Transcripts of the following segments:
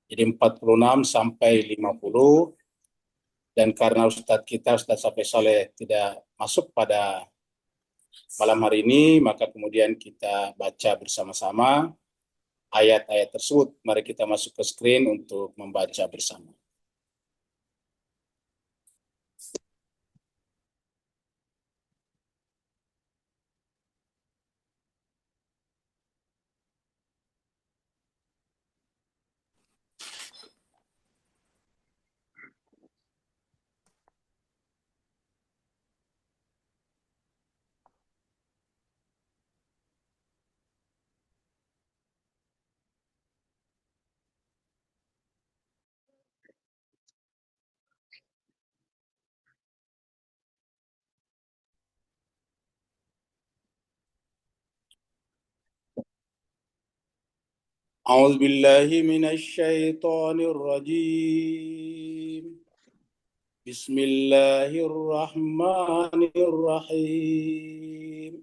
Jadi 46 sampai 50. Dan karena Ustadz kita, Ustadz Safi Saleh, tidak masuk pada malam hari ini, maka kemudian kita baca bersama-sama ayat-ayat tersebut. Mari kita masuk ke screen untuk membaca bersama. أعوذ بالله من الشيطان الرجيم. بسم الله الرحمن الرحيم.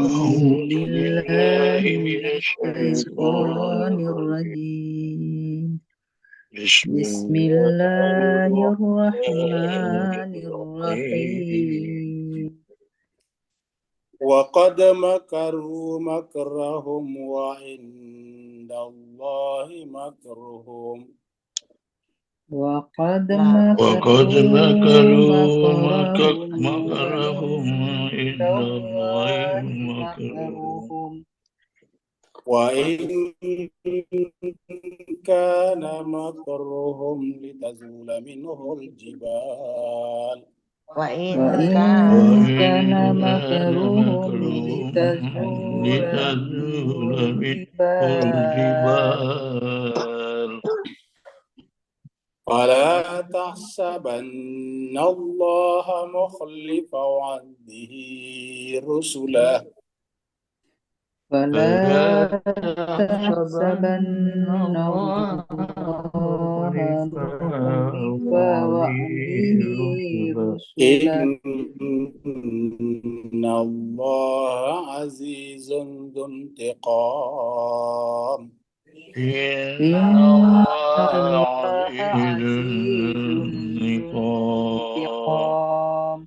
أعوذ بالله من الشيطان الرجيم. بسم الله الرحمن الرحيم. وقد مكروا مكرهم وعند الله مكرهم. وقد وقد مكروا مكروا مكرهم عند وعند الله الله مكرهم مكرهم. وإن كان مكرهم لتزول منه الجبال. وإن وإن كان مكرهم لتزول لتزول منه منه الجبال. الجبال فلا تحسبن الله مخلف وعده رسله. فلا تحسبن تحسبن الله الله مخلف مخلف وعده وعده رسله رسله. إن الله عزيز ذو انتقام. إن إن الله الله عزيز عزيز ذو ذو انتقام انتقام.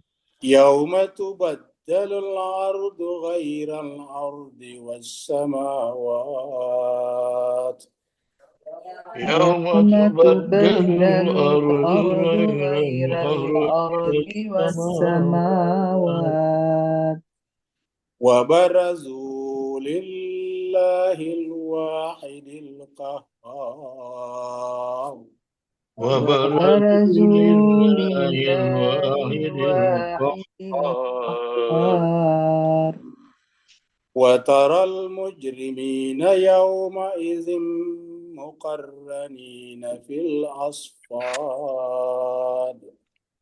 يوم تبدل الأرض غير الأرض والسماوات. يوم يوم تبدل تبدل الأرض الأرض غير غير الأرض الأرض والسماوات والسماوات. وبرزوا لله الواحد القهار. وبرزوا وبرزوا لله لله الواحد الواحد القهار القهار. وترى المجرمين يومئذ مقرنين في الأصفاد.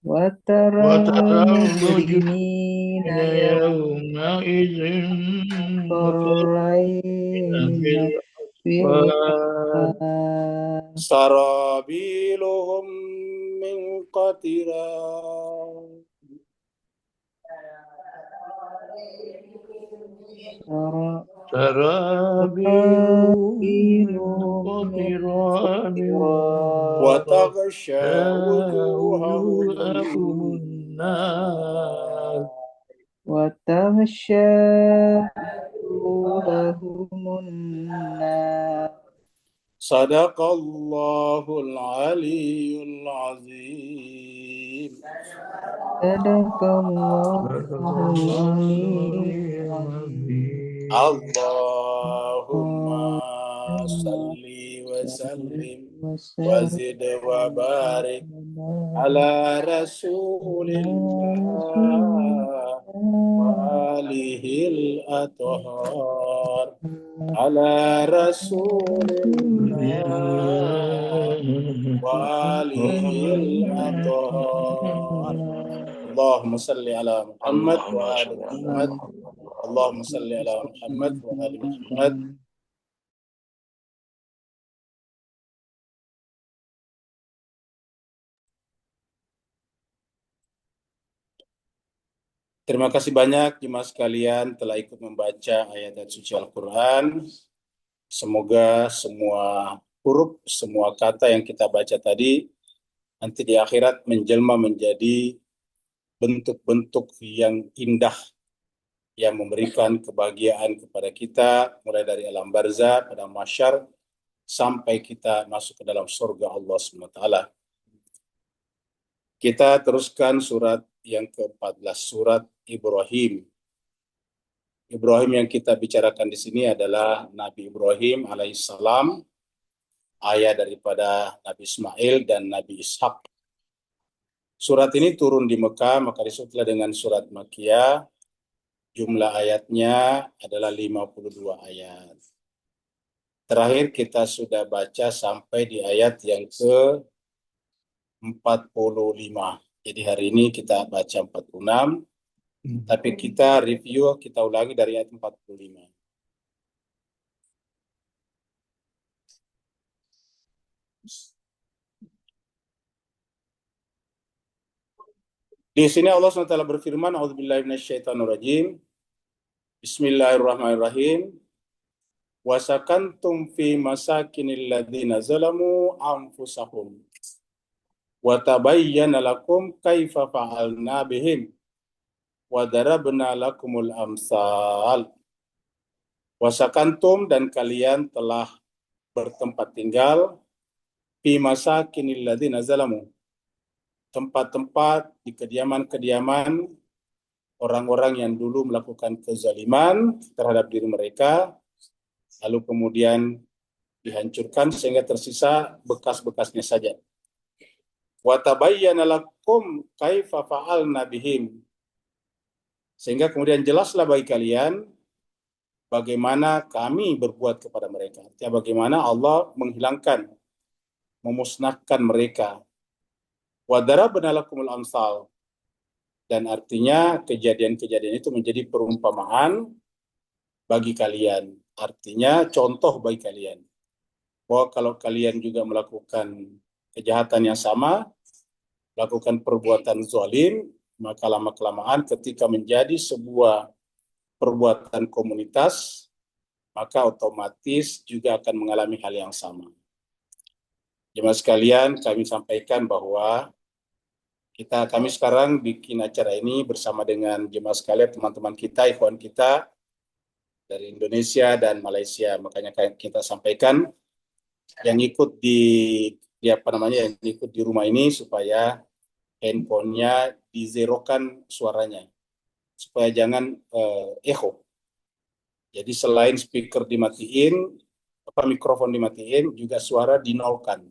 وترى المجرمين المجرمين يومئذ مقرنين في يومئذ في الأصفاد الأصفاد. سرابيلهم من قطران. سرابيلهم من سرابيلهم من قطران قطران. وتغشى وجوههم وجوههم النار وتغشى وجوههم النار. صدق الله العلي العظيم. صدق الله العلي العظيم. اللهم صل وسلم وزد وبارك على رسول الله وآله الأطهار. على رسول الله وآله الأطهار. اللهم صل على محمد وآل محمد. اللهم صل على محمد وآل محمد. Terima kasih banyak jemaah sekalian telah ikut membaca ayat-ayat suci Al-Quran. Semoga semua huruf, semua kata yang kita baca tadi nanti di akhirat menjelma menjadi bentuk-bentuk yang indah yang memberikan kebahagiaan kepada kita mulai dari alam barzah pada mahsyar sampai kita masuk ke dalam surga Allah SWT. Kita teruskan surat yang ke-14, surat Ibrahim. Ibrahim yang kita bicarakan di sini adalah Nabi Ibrahim alaihissalam, ayah daripada Nabi Ismail dan Nabi Ishak. Surat ini turun di Mekah, maka disebutlah dengan surat Makkiyah. Jumlah ayatnya adalah 52 ayat. Terakhir kita sudah baca sampai di ayat yang ke-45. Jadi hari ini kita baca 46, tapi kita review, kita ulangi dari ayat 45. Di sini Allah SWT berfirman, A'udzubillahi minasyaitonirrajim. Bismillahirrahmanirrahim. Wasakantum fi masakinil ladzina zalamu anfusahum. Wa tabayyana lakum kaifa fa'alna bihim. Wa darabna lakumul amsal. Wasakantum, dan kalian telah bertempat tinggal fi masakinil ladzina zalamu, tempat-tempat di kediaman-kediaman orang-orang yang dulu melakukan kezaliman terhadap diri mereka, lalu kemudian dihancurkan sehingga tersisa bekas-bekasnya saja. Wa tabayyana lakum kaifa fa'alna bihim, sehingga kemudian jelaslah bagi kalian bagaimana kami berbuat kepada mereka. Artinya bagaimana Allah menghilangkan, memusnahkan mereka. Wa darabna lakumul amsal, dan artinya kejadian-kejadian itu menjadi perumpamaan bagi kalian. Artinya contoh bagi kalian. Bahwa kalau kalian juga melakukan kejahatan yang sama, melakukan perbuatan zalim, maka lama-kelamaan ketika menjadi sebuah perbuatan komunitas, maka otomatis juga akan mengalami hal yang sama. Jemaah sekalian, kami sampaikan bahwa kami sekarang bikin acara ini bersama dengan jemaah sekalian, teman-teman kita, ikhwan kita dari Indonesia dan Malaysia. Makanya kita sampaikan yang ikut yang ikut di rumah ini supaya handphonenya dizerokan suaranya, supaya jangan echo. Jadi selain speaker dimatiin, mikrofon dimatiin, juga suara dinolkan,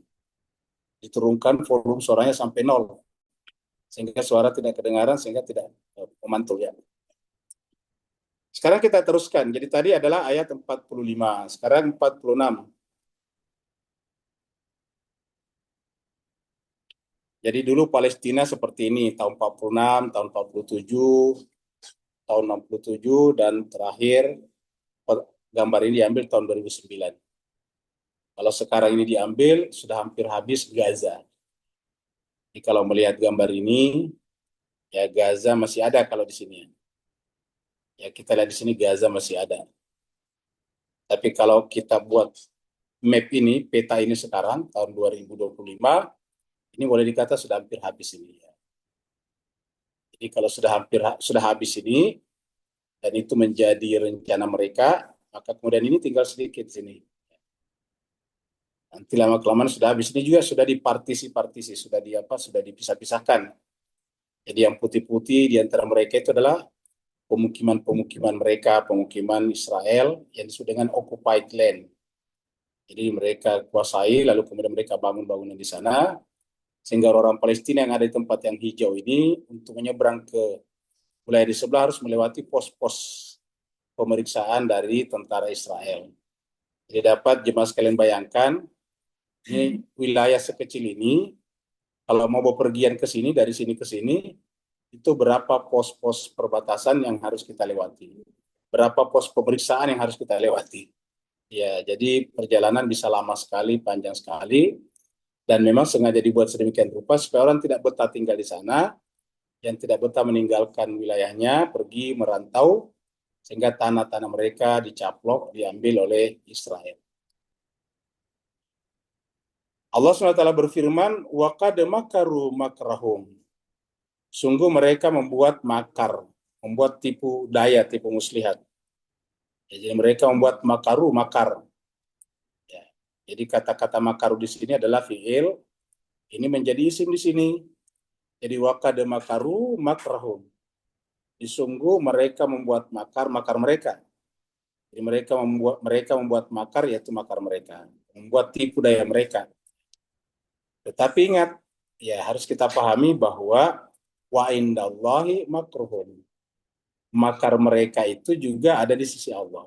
diturunkan volume suaranya sampai 0. Sehingga suara tidak kedengaran, sehingga tidak memantul ya. Sekarang kita teruskan. Jadi tadi adalah ayat 45, sekarang 46. Jadi dulu Palestina seperti ini, tahun 46, tahun 47, tahun 67, dan terakhir gambar ini diambil tahun 2009. Kalau sekarang ini diambil, sudah hampir habis Gaza. Jadi kalau melihat gambar ini, ya Gaza masih ada kalau di sini. Ya kita lihat di sini Gaza masih ada. Tapi kalau kita buat map ini, peta ini sekarang, tahun 2025, ini boleh dikata sudah hampir habis ini. Jadi kalau sudah habis ini, dan itu menjadi rencana mereka, maka kemudian ini tinggal sedikit sini. Nanti lama-kelamaan sudah habis. Ini juga sudah dipartisi-partisi, sudah dipisah-pisahkan. Jadi yang putih-putih di antara mereka itu adalah pemukiman mereka, pemukiman Israel yang disebut dengan occupied land. Jadi mereka kuasai, lalu kemudian mereka bangun bangunan di sana, sehingga orang Palestina yang ada di tempat yang hijau ini untuk menyeberang ke wilayah di sebelah harus melewati pos-pos pemeriksaan dari tentara Israel. Jadi dapat jemaah sekalian bayangkan, ini wilayah sekecil ini, kalau mau bepergian ke sini, dari sini ke sini, itu berapa pos-pos perbatasan yang harus kita lewati. Berapa pos pemeriksaan yang harus kita lewati. Ya, jadi perjalanan bisa lama sekali, panjang sekali, dan memang sengaja dibuat sedemikian rupa supaya orang tidak betah tinggal di sana, yang tidak betah meninggalkan wilayahnya, pergi merantau, sehingga tanah-tanah mereka dicaplok, diambil oleh Israel. Allah SWT berfirman, wa qad makaru makrahum. Sungguh mereka membuat makar, membuat tipu daya, tipu muslihat. Ya, jadi mereka membuat makaru, makar. Ya. Jadi kata-kata makaru di sini adalah fiil, ini menjadi isim di sini. Jadi wa qad makaru makrahum. Sungguh mereka membuat makar, makar mereka. Jadi mereka membuat makar, yaitu makar mereka, membuat tipu daya mereka. Tetapi ingat, ya harus kita pahami bahwa wa indallahi makruhum. Makar mereka itu juga ada di sisi Allah.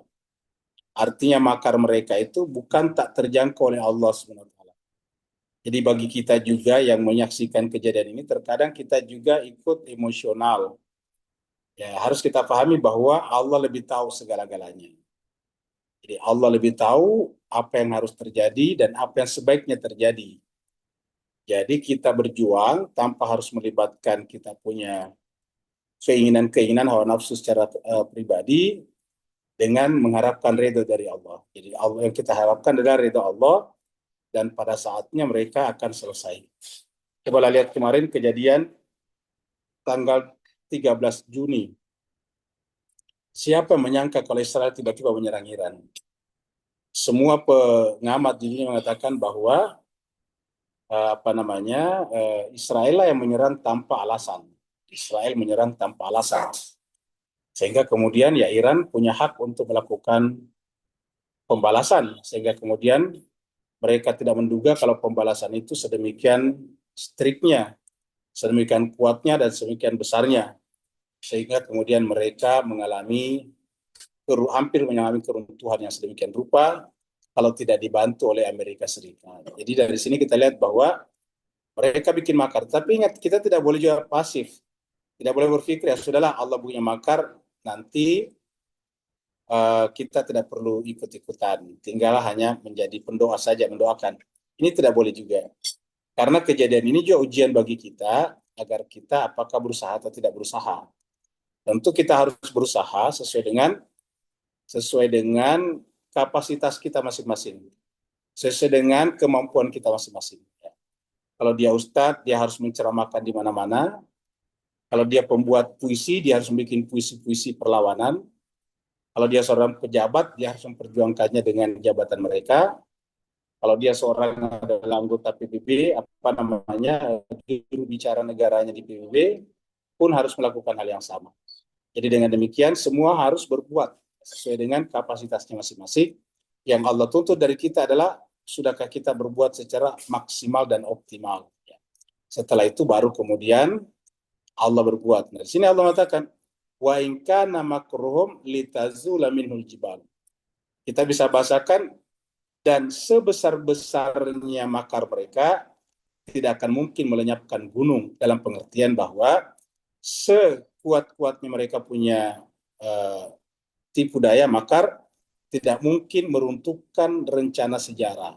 Artinya makar mereka itu bukan tak terjangkau oleh Allah SWT. Jadi bagi kita juga yang menyaksikan kejadian ini, terkadang kita juga ikut emosional. Ya, harus kita pahami bahwa Allah lebih tahu segala-galanya. Jadi Allah lebih tahu apa yang harus terjadi dan apa yang sebaiknya terjadi. Jadi kita berjuang tanpa harus melibatkan kita punya keinginan-keinginan hawa nafsu secara pribadi dengan mengharapkan ridho dari Allah. Jadi Allah yang kita harapkan adalah ridho Allah dan pada saatnya mereka akan selesai. Coba lihat kemarin kejadian tanggal 13 Juni. Siapa menyangka kalau Israel tiba-tiba menyerang Iran? Semua pengamat di dunia mengatakan bahwa Israel lah yang menyerang tanpa alasan. Israel menyerang tanpa alasan. Sehingga kemudian ya Iran punya hak untuk melakukan pembalasan. Sehingga kemudian mereka tidak menduga kalau pembalasan itu sedemikian striknya, sedemikian kuatnya dan sedemikian besarnya. Sehingga kemudian mereka hampir mengalami keruntuhan yang sedemikian rupa kalau tidak dibantu oleh Amerika Serikat. Jadi dari sini kita lihat bahwa mereka bikin makar. Tapi ingat, kita tidak boleh juga pasif. Tidak boleh berpikir, ya sudahlah Allah punya makar, nanti kita tidak perlu ikut-ikutan. Tinggallah hanya menjadi pendoa saja, mendoakan. Ini tidak boleh juga. Karena kejadian ini juga ujian bagi kita, agar kita apakah berusaha atau tidak berusaha. Tentu kita harus berusaha sesuai dengan kapasitas kita masing-masing. Sesuai dengan kemampuan kita masing-masing. Kalau dia ustadz, dia harus menceramahkan di mana-mana. Kalau dia pembuat puisi, dia harus membuat puisi-puisi perlawanan. Kalau dia seorang pejabat, dia harus memperjuangkannya dengan jabatan mereka. Kalau dia seorang adalah anggota PBB, juru bicara negaranya di PBB, pun harus melakukan hal yang sama. Jadi dengan demikian, semua harus berbuat sesuai dengan kapasitasnya masing-masing. Yang Allah tuntut dari kita adalah, sudahkah kita berbuat secara maksimal dan optimal. Setelah itu baru kemudian Allah berbuat. Nah, di sini Allah mengatakan, wa in kana makruhum litazula minhul jibal. Kita bisa bahasakan, dan sebesar-besarnya makar mereka tidak akan mungkin melenyapkan gunung, dalam pengertian bahwa sekuat-kuatnya mereka punya tipu daya makar, tidak mungkin meruntuhkan rencana sejarah.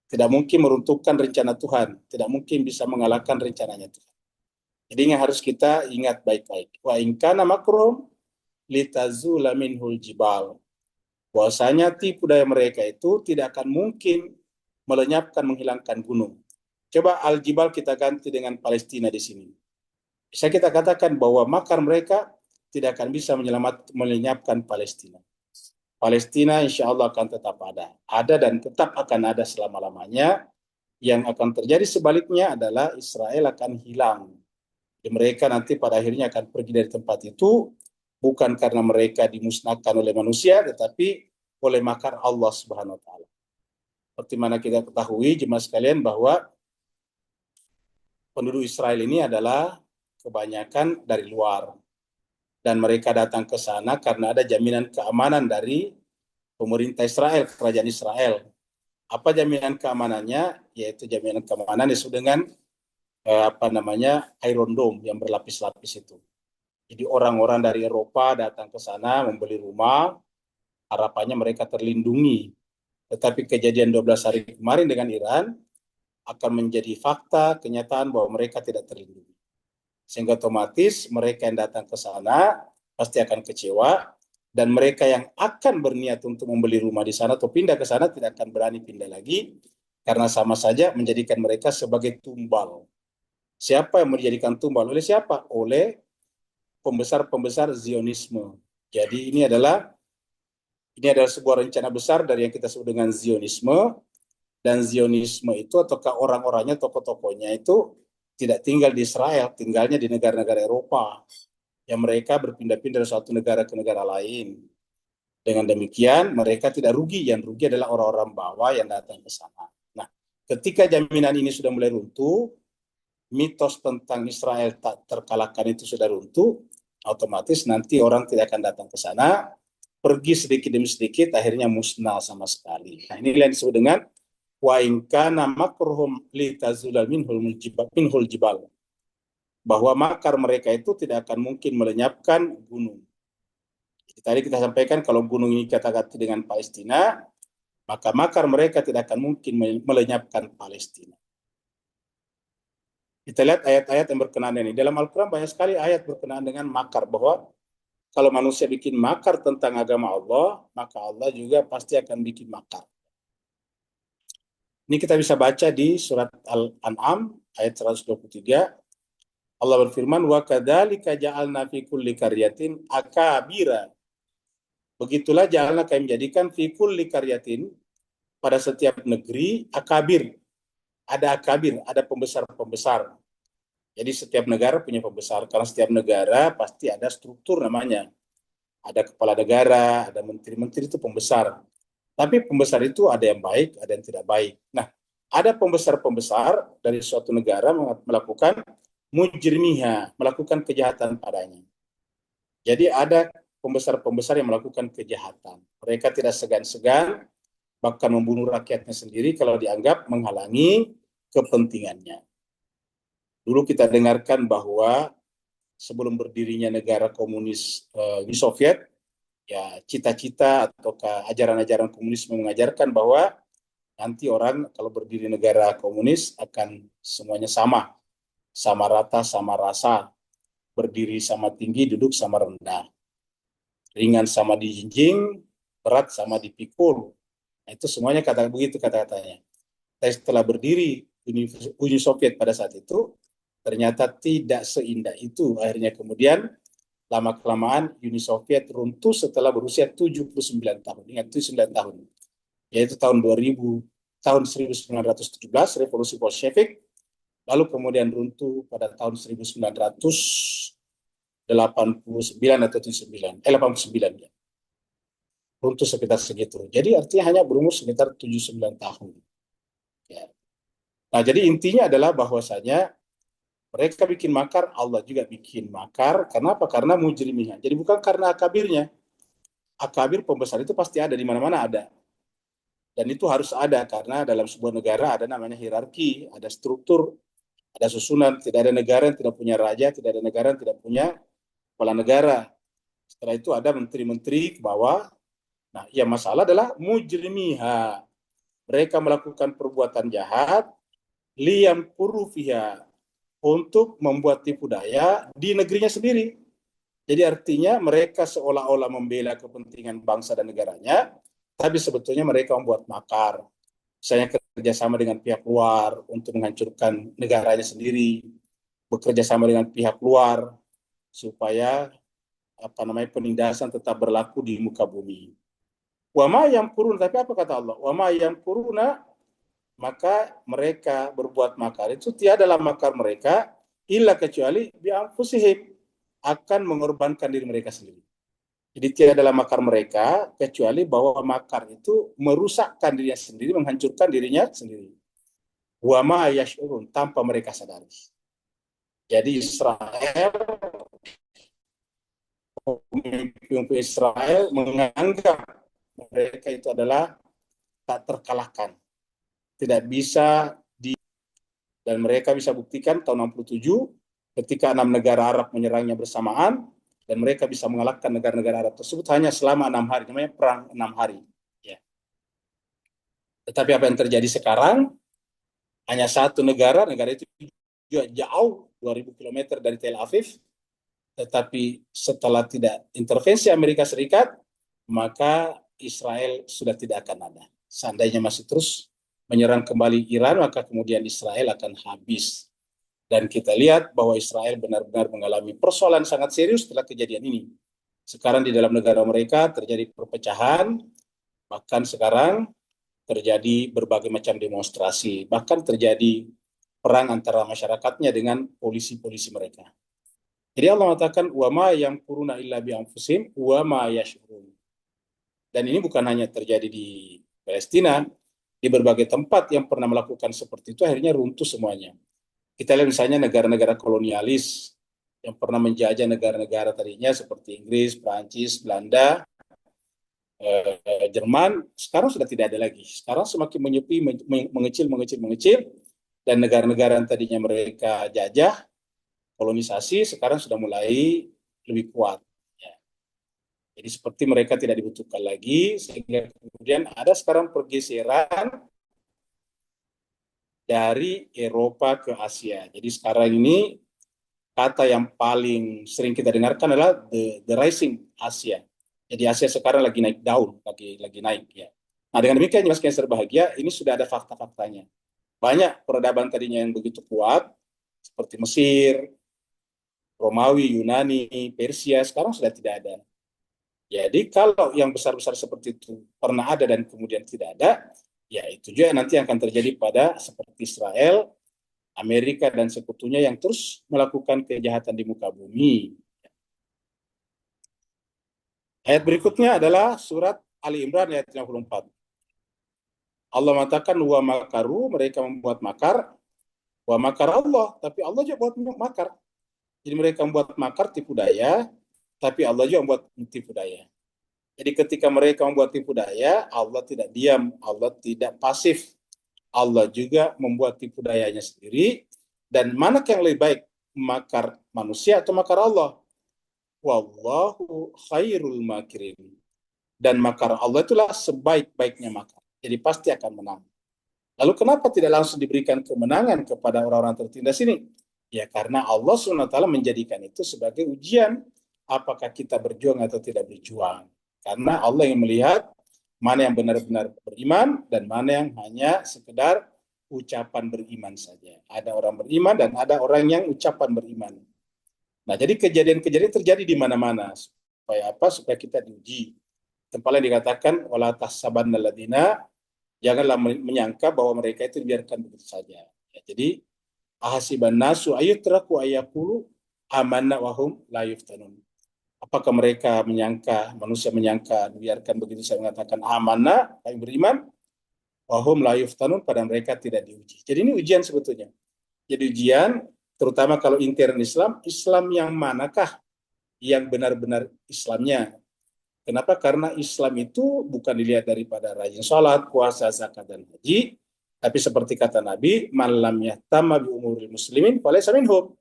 Tidak mungkin meruntuhkan rencana Tuhan. Tidak mungkin bisa mengalahkan rencananya Tuhan. Jadi yang harus kita ingat baik-baik. Wa in kana makrum litazula minhul jibal. Bahwasanya tipu daya mereka itu tidak akan mungkin melenyapkan, menghilangkan gunung. Coba al-jibal kita ganti dengan Palestina di sini. Bisa kita katakan bahwa makar mereka tidak akan bisa melenyapkan Palestina. Palestina insya Allah akan tetap ada dan tetap akan ada selama-lamanya. Yang akan terjadi sebaliknya adalah Israel akan hilang. Jadi mereka nanti pada akhirnya akan pergi dari tempat itu, bukan karena mereka dimusnahkan oleh manusia, tetapi oleh makar Allah Subhanahu wa Ta'ala. Seperti mana kita ketahui, jemaah sekalian, bahwa penduduk Israel ini adalah kebanyakan dari luar. Dan mereka datang ke sana karena ada jaminan keamanan dari pemerintah Israel, kerajaan Israel. Apa jaminan keamanannya? Yaitu jaminan keamanan disebut dengan Iron Dome yang berlapis-lapis itu. Jadi orang-orang dari Eropa datang ke sana membeli rumah, harapannya mereka terlindungi. Tetapi kejadian 12 hari kemarin dengan Iran akan menjadi fakta, kenyataan bahwa mereka tidak terlindungi. Sehingga otomatis mereka yang datang ke sana pasti akan kecewa, dan mereka yang akan berniat untuk membeli rumah di sana atau pindah ke sana tidak akan berani pindah lagi, karena sama saja menjadikan mereka sebagai tumbal. Siapa yang menjadikan tumbal? Oleh siapa? Oleh pembesar-pembesar Zionisme. Jadi ini adalah sebuah rencana besar dari yang kita sebut dengan Zionisme, dan Zionisme itu ataukah orang-orangnya, tokoh-tokohnya itu tidak tinggal di Israel, tinggalnya di negara-negara Eropa, yang mereka berpindah-pindah dari suatu negara ke negara lain. Dengan demikian mereka tidak rugi, yang rugi adalah orang-orang bawah yang datang ke sana. Nah, ketika jaminan ini sudah mulai runtuh, mitos tentang Israel tak terkalahkan itu sudah runtuh, otomatis nanti orang tidak akan datang ke sana, pergi sedikit demi sedikit, akhirnya musnah sama sekali. Nah, ini yang disebut dengan wa in kana makruhum litazulal minhul jibal, bahwa makar mereka itu tidak akan mungkin melenyapkan gunung. Jadi, tadi kita sampaikan kalau gunung ini kata-kata dengan Palestina, maka makar mereka tidak akan mungkin melenyapkan Palestina. Kita lihat ayat-ayat yang berkenaan ini. Dalam Al-Quran banyak sekali ayat berkenaan dengan makar, bahwa kalau manusia bikin makar tentang agama Allah, maka Allah juga pasti akan bikin makar. Ini kita bisa baca di surat Al-An'am ayat 123. Allah berfirman, wa kadzalika ja'alna fi kulli qaryatin akabira. Begitulah ja'alna, kami menjadikan fi kulli qaryatin, pada setiap negeri, akabir. Ada akabir, ada pembesar-pembesar. Jadi setiap negara punya pembesar, karena setiap negara pasti ada struktur namanya. Ada kepala negara, ada menteri-menteri, itu pembesar. Tapi pembesar itu ada yang baik, ada yang tidak baik. Nah, ada pembesar-pembesar dari suatu negara melakukan mujrimiha, melakukan kejahatan padanya. Jadi ada pembesar-pembesar yang melakukan kejahatan. Mereka tidak segan-segan, bahkan membunuh rakyatnya sendiri kalau dianggap menghalangi kepentingannya. Dulu kita dengarkan bahwa sebelum berdirinya negara komunis Uni Soviet, ya cita-cita atau ajaran-ajaran komunisme mengajarkan bahwa nanti orang kalau berdiri negara komunis akan semuanya sama, sama rata, sama rasa, berdiri sama tinggi, duduk sama rendah, ringan sama dijinjing, berat sama dipikul. Nah, itu semuanya begitu kata-katanya. Tapi setelah berdiri Uni Soviet pada saat itu, ternyata tidak seindah itu. Akhirnya kemudian lama-kelamaan Uni Soviet runtuh setelah berusia 79 tahun. Ingat, 79 tahun. Yaitu tahun 2000, tahun 1917, Revolusi Bolshevik. Lalu kemudian runtuh pada tahun 1989 atau 89 ya. Runtuh sekitar segitu. Jadi artinya hanya berumur sekitar 79 tahun. Ya. Nah, jadi intinya adalah bahwasanya mereka bikin makar, Allah juga bikin makar. Kenapa? Karena mujrimnya. Jadi bukan karena akabirnya. Akabir pembesar itu pasti ada, di mana-mana ada. Dan itu harus ada, karena dalam sebuah negara ada namanya hierarki, ada struktur, ada susunan. Tidak ada negara yang tidak punya raja, tidak ada negara yang tidak punya kepala negara. Setelah itu ada menteri-menteri ke bawah. Nah, yang masalah adalah mujrimiha. Mereka melakukan perbuatan jahat, liyam kurufiha, untuk membuat tipu daya di negerinya sendiri. Jadi artinya mereka seolah-olah membela kepentingan bangsa dan negaranya, tapi sebetulnya mereka membuat makar. Misalnya kerjasama dengan pihak luar untuk menghancurkan negaranya sendiri, bekerja sama dengan pihak luar supaya penindasan tetap berlaku di muka bumi. Wama yang kurun, tapi apa kata Allah? Wama yang kuruna, maka mereka berbuat makar itu tiadalah makar mereka illa kecuali bi'anfusihim, akan mengorbankan diri mereka sendiri. Jadi tiadalah makar mereka kecuali bahwa makar itu merusakkan dirinya sendiri, menghancurkan dirinya sendiri. Wa ma yash'urun, tanpa mereka sadari. Jadi pemimpin Israel menganggap mereka itu adalah tak terkalahkan, tidak bisa dan mereka bisa buktikan tahun 67 ketika 6 negara Arab menyerangnya bersamaan, dan mereka bisa mengalahkan negara-negara Arab tersebut hanya selama 6 hari, namanya perang 6 hari. Ya. Tetapi apa yang terjadi sekarang, hanya satu negara itu juga jauh 2000 km dari Tel Aviv, tetapi setelah tidak intervensi Amerika Serikat, maka Israel sudah tidak akan ada. Seandainya masih terus menyerang kembali Iran, maka kemudian Israel akan habis. Dan kita lihat bahwa Israel benar-benar mengalami persoalan sangat serius setelah kejadian ini. Sekarang di dalam negara mereka terjadi perpecahan, bahkan sekarang terjadi berbagai macam demonstrasi, bahkan terjadi perang antara masyarakatnya dengan polisi-polisi mereka. Jadi Allah mengatakan wa ma yamkuruna illa bi anfusihim wa ma yash'urun. Dan ini bukan hanya terjadi di Palestina, di berbagai tempat yang pernah melakukan seperti itu akhirnya runtuh semuanya. Kita lihat misalnya negara-negara kolonialis yang pernah menjajah negara-negara tadinya seperti Inggris, Prancis, Belanda, Jerman, sekarang sudah tidak ada lagi. Sekarang semakin menyepi, mengecil, dan negara-negara yang tadinya mereka jajah, kolonisasi, sekarang sudah mulai lebih kuat. Ya. Jadi seperti mereka tidak dibutuhkan lagi, sehingga kemudian ada sekarang pergeseran dari Eropa ke Asia. Jadi sekarang ini kata yang paling sering kita dengarkan adalah the rising Asia. Jadi Asia sekarang lagi naik daun, lagi naik ya. Nah dengan demikian Mas Kaiser bahagia, ini sudah ada fakta-faktanya. Banyak peradaban tadinya yang begitu kuat, seperti Mesir, Romawi, Yunani, Persia, sekarang sudah tidak ada. Jadi kalau yang besar-besar seperti itu pernah ada dan kemudian tidak ada, ya itu juga nanti akan terjadi pada seperti Israel, Amerika dan sekutunya yang terus melakukan kejahatan di muka bumi. Ayat berikutnya adalah surat Ali Imran ayat 54. Allah mengatakan wa makaru, mereka membuat makar, wa makar Allah, tapi Allah juga buat makar. Jadi mereka membuat makar tipu daya, tapi Allah juga membuat tipu daya. Jadi ketika mereka membuat tipu daya, Allah tidak diam, Allah tidak pasif. Allah juga membuat tipu dayanya sendiri. Dan mana yang lebih baik, makar manusia atau makar Allah? Wallahu khairul makirin. Dan makar Allah itulah sebaik-baiknya makar. Jadi pasti akan menang. Lalu kenapa tidak langsung diberikan kemenangan kepada orang-orang tertindas ini? Ya karena Allah SWT menjadikan itu sebagai ujian. Apakah kita berjuang atau tidak berjuang. Karena Allah yang melihat mana yang benar-benar beriman dan mana yang hanya sekedar ucapan beriman saja. Ada orang beriman dan ada orang yang ucapan beriman. Nah, jadi kejadian-kejadian terjadi di mana-mana. Supaya apa? Supaya kita diuji. Tempat yang dikatakan wala tahsabanna alladziina, janganlah menyangka bahwa mereka itu dibiarkan begitu saja. Ya, jadi ahasiban nasu ayutraku ayaqulu amanna wa hum la yuftanun. Apakah mereka menyangka, manusia menyangka, dibiarkan begitu saya mengatakan amanah, yang beriman, wahum la yuftanun, pada mereka tidak diuji. Jadi ini ujian sebetulnya. Jadi ujian, terutama kalau intern Islam, Islam yang manakah yang benar-benar Islamnya? Kenapa? Karena Islam itu bukan dilihat daripada rajin sholat, puasa, zakat, dan haji, tapi seperti kata Nabi, man lam yahtama bi umuril muslimin falaysa minhum.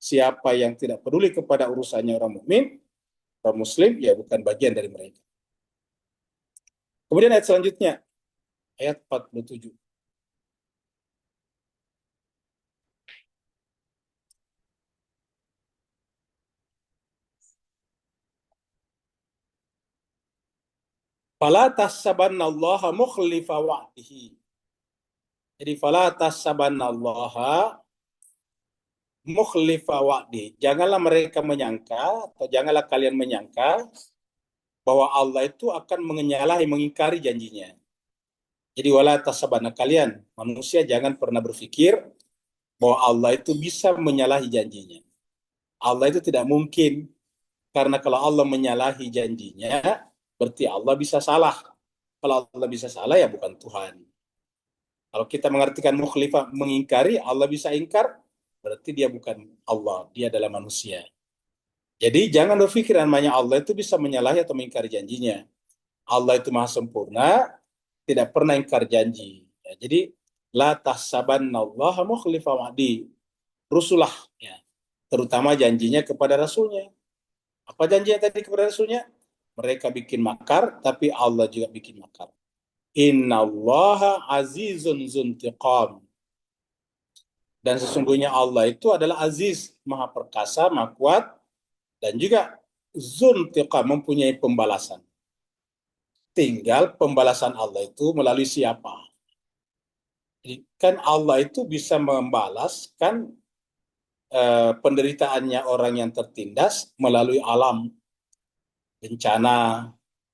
Siapa yang tidak peduli kepada urusannya orang mukmin, orang muslim, ya bukan bagian dari mereka. Kemudian ayat selanjutnya, ayat 47. Fala tahsabannallaha mukhlifa wa'dihi. Jadi fala tahsabannallaha mukhlifa wa'dihi. Janganlah mereka menyangka atau janganlah kalian menyangka bahwa Allah itu akan menyalahi, mengingkari janjinya. Jadi wala tahsabanna, kalian manusia jangan pernah berpikir bahwa Allah itu bisa menyalahi janjinya. Allah itu tidak mungkin, karena kalau Allah menyalahi janjinya berarti Allah bisa salah. Kalau Allah bisa salah ya bukan Tuhan. Kalau kita mengartikan mukhlifah, mengingkari, Allah bisa ingkar, berarti dia bukan Allah, dia adalah manusia. Jadi jangan berpikir namanya Allah itu bisa menyalahi atau mengingkari janjinya. Allah itu maha sempurna, tidak pernah ingkar janji. Ya, jadi la tahsabannallaha mukhlifa wa'di. Rusulah, ya, terutama janjinya kepada Rasulnya. Apa janjinya tadi kepada Rasulnya? Mereka bikin makar, tapi Allah juga bikin makar. Innallaha azizun zuntiqam. Dan sesungguhnya Allah itu adalah aziz, maha perkasa, maha kuat, dan juga zuntiqam, mempunyai pembalasan. Tinggal pembalasan Allah itu melalui siapa? Jadi kan Allah itu bisa membalaskan penderitaannya orang yang tertindas melalui alam, bencana,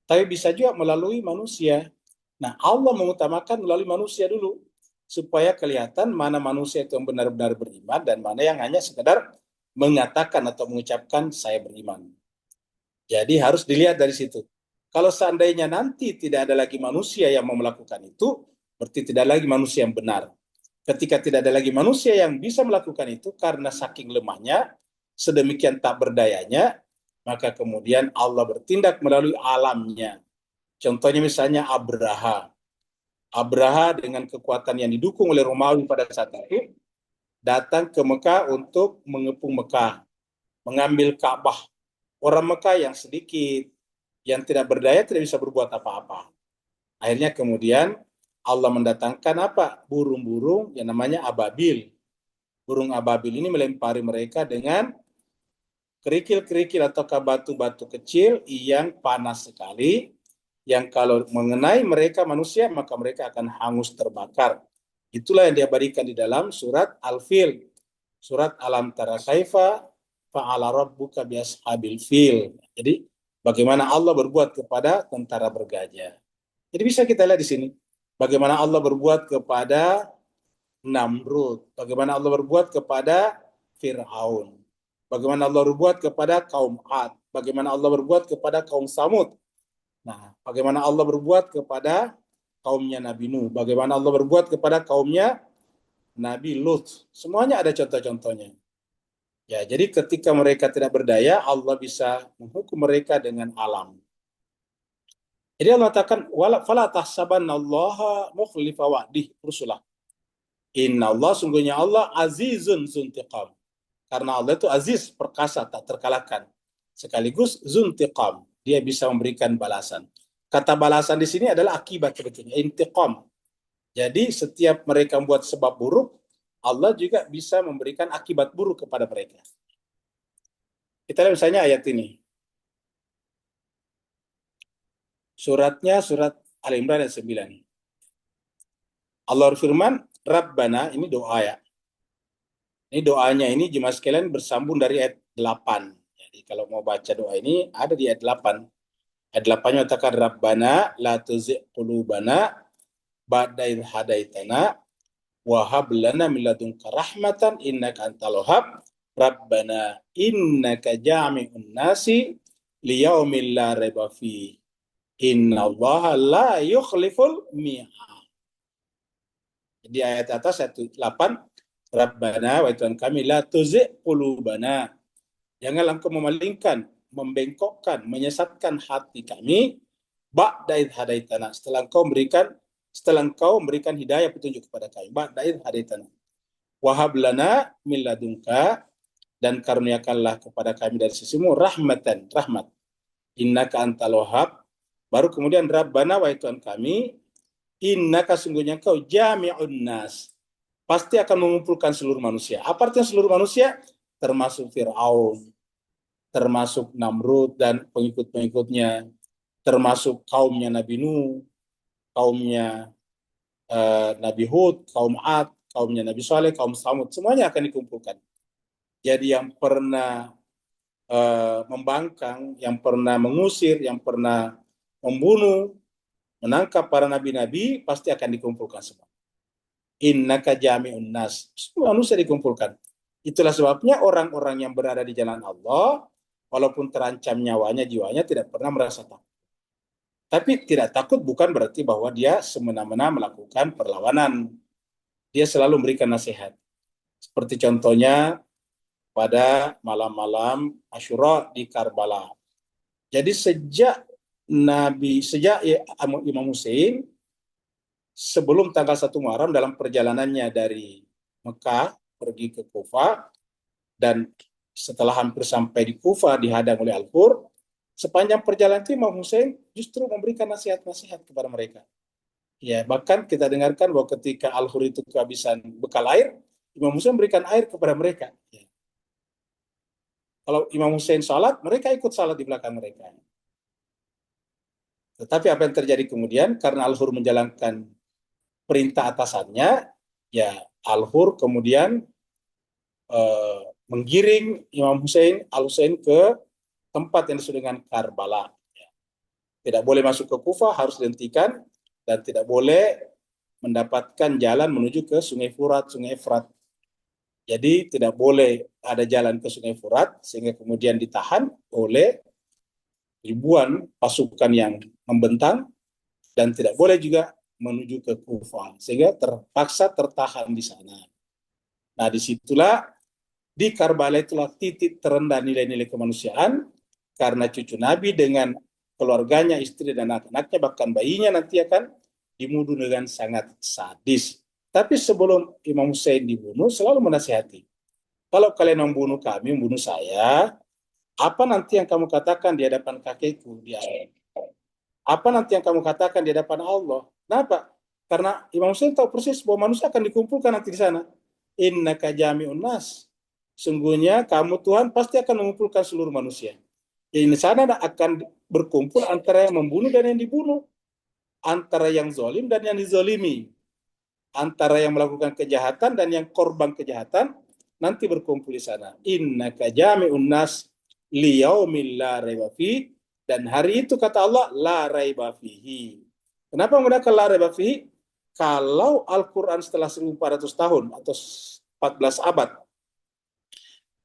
tapi bisa juga melalui manusia. Nah, Allah mengutamakan melalui manusia dulu, supaya kelihatan mana manusia itu yang benar-benar beriman dan mana yang hanya sekedar mengatakan atau mengucapkan saya beriman. Jadi harus dilihat dari situ. Kalau seandainya nanti tidak ada lagi manusia yang mau melakukan itu, berarti tidak lagi manusia yang benar. Ketika tidak ada lagi manusia yang bisa melakukan itu karena saking lemahnya, sedemikian tak berdayanya, maka kemudian Allah bertindak melalui alamnya. Contohnya misalnya Abraha. Abraha dengan kekuatan yang didukung oleh Romawi pada saat itu, datang ke Mekah untuk mengepung Mekah, mengambil Ka'bah. Orang Mekah yang sedikit, yang tidak berdaya tidak bisa berbuat apa-apa. Akhirnya kemudian Allah mendatangkan apa? Burung-burung yang namanya ababil. Burung ababil ini melempari mereka dengan kerikil-kerikil atau batu-batu kecil yang panas sekali, yang kalau mengenai mereka manusia, maka mereka akan hangus terbakar. Itulah yang diabadikan di dalam surat Al-Fil. Surat Alam Tara Kaifa fa'ala rabbuka biashabil fil. Jadi bagaimana Allah berbuat kepada tentara bergajah. Jadi bisa kita lihat di sini bagaimana Allah berbuat kepada Namrud, bagaimana Allah berbuat kepada Fir'aun, bagaimana Allah berbuat kepada kaum Ad, bagaimana Allah berbuat kepada kaum Samud. Nah, bagaimana Allah berbuat kepada kaumnya Nabi Nuh, bagaimana Allah berbuat kepada kaumnya Nabi Lut. Semuanya ada contoh-contohnya. Ya, jadi ketika mereka tidak berdaya, Allah bisa menghukum mereka dengan alam. Jadi Allah katakan, "Fala tahsabannallaha mukhlifa wa'dih rusulah." Inna Allah, sungguhnya Allah azizun zuntiqam. Karena Allah itu aziz, perkasa, tak terkalahkan. Sekaligus zuntiqam, dia bisa memberikan balasan. Kata balasan di sini adalah akibat sebetulnya, intiqam. Jadi setiap mereka membuat sebab buruk, Allah juga bisa memberikan akibat buruk kepada mereka. Kita lihat misalnya ayat ini. Suratnya surat Al-Imran ayat 9. Allah berfirman, Rabbana, ini doa ya. Ini doanya ini jemaah sekalian bersambung dari ayat 8. Jadi kalau mau baca doa ini ada di ayat 8. Ayat 8-nya katakan Rabbana la tuzigh qulubana ba'da idh hadaitana wa hab lana min ladunka rahmatan innaka antal wahhab. Rabbana innaka jami'un nasi liyaumil la raiba fi. Innallaha la yukhliful mi'ad. Di ayat atas ayat 8, Rabbana wa Tuhan kami la tuzigh qulubana. Janganlah engkau memalingkan, membengkokkan, menyesatkan hati kami ba'da idh hadaitana, setelah engkau memberikan hidayah petunjuk kepada kami. Ba'da idh hadaitana. Wa hab lana min ladunka, dan karuniakanlah kepada kami dari sisimu rahmatan, rahmat. Innaka antal wahhab. Baru kemudian Rabbana wa Tuhan kami, innaka sungguhnya engkau jami'un nas, pasti akan mengumpulkan seluruh manusia. Apa artinya seluruh manusia? Termasuk Fir'aun, termasuk Namrud dan pengikut-pengikutnya, termasuk kaumnya Nabi Nuh, kaumnya Nabi Hud, kaum Ad, kaumnya Nabi Saleh, kaum Samud, semuanya akan dikumpulkan. Jadi yang pernah membangkang, yang pernah mengusir, yang pernah membunuh, menangkap para nabi-nabi, pasti akan dikumpulkan semua. Innaka jami'un nas, semua manusia dikumpulkan. Itulah sebabnya orang-orang yang berada di jalan Allah, walaupun terancam nyawanya, jiwanya, tidak pernah merasa takut. Tapi tidak takut bukan berarti bahwa dia semena-mena melakukan perlawanan. Dia selalu memberikan nasihat. Seperti contohnya pada malam-malam Asyura di Karbala. Jadi sejak Imam Hussein sebelum tanggal 1 Muharram dalam perjalanannya dari Mekah pergi ke Kufah, dan setelah hampir sampai di Kufah dihadang oleh Al-Hur, sepanjang perjalanan itu Imam Hussein justru memberikan nasihat-nasihat kepada mereka. Ya, bahkan kita dengarkan bahwa ketika Al-Hur itu kehabisan bekal air, Imam Hussein memberikan air kepada mereka. Ya. Kalau Imam Hussein salat, mereka ikut salat di belakang mereka. Tetapi apa yang terjadi kemudian, karena Al-Hur menjalankan perintah atasannya, ya Al-Hur kemudian menggiring Imam Al-Husain ke tempat yang disebut dengan Karbala. Tidak boleh masuk ke Kufah, harus dihentikan, dan tidak boleh mendapatkan jalan menuju ke Sungai Furat, Sungai Efrat. Jadi tidak boleh ada jalan ke Sungai Furat, sehingga kemudian ditahan oleh ribuan pasukan yang membentang, dan tidak boleh juga menuju ke Kufah, sehingga terpaksa tertahan di sana. Nah, disitulah di Karbala itulah titik terendah nilai-nilai kemanusiaan, karena cucu Nabi dengan keluarganya, istri dan anak-anaknya, bahkan bayinya nanti akan dibunuh dengan sangat sadis. Tapi sebelum Imam Hussein dibunuh, selalu menasihati, kalau kalian membunuh kami, membunuh saya, apa nanti yang kamu katakan di hadapan kakekku di akhirat? Apa nanti yang kamu katakan di hadapan Allah? Kenapa? Karena Imam Hussein tahu persis bahwa manusia akan dikumpulkan nanti di sana. Innaka jami'un nas. Sungguhnya kamu Tuhan pasti akan mengumpulkan seluruh manusia. Di sana akan berkumpul antara yang membunuh dan yang dibunuh, antara yang zalim dan yang dizalimi, antara yang melakukan kejahatan dan yang korban kejahatan, nanti berkumpul di sana. Innaka jami'un nas liyaumil la raiba fi, dan hari itu kata Allah la raiba fihi. Kenapa menggunakan la raiba fihi? Kalau Al-Quran setelah 1400 tahun atau 14 abad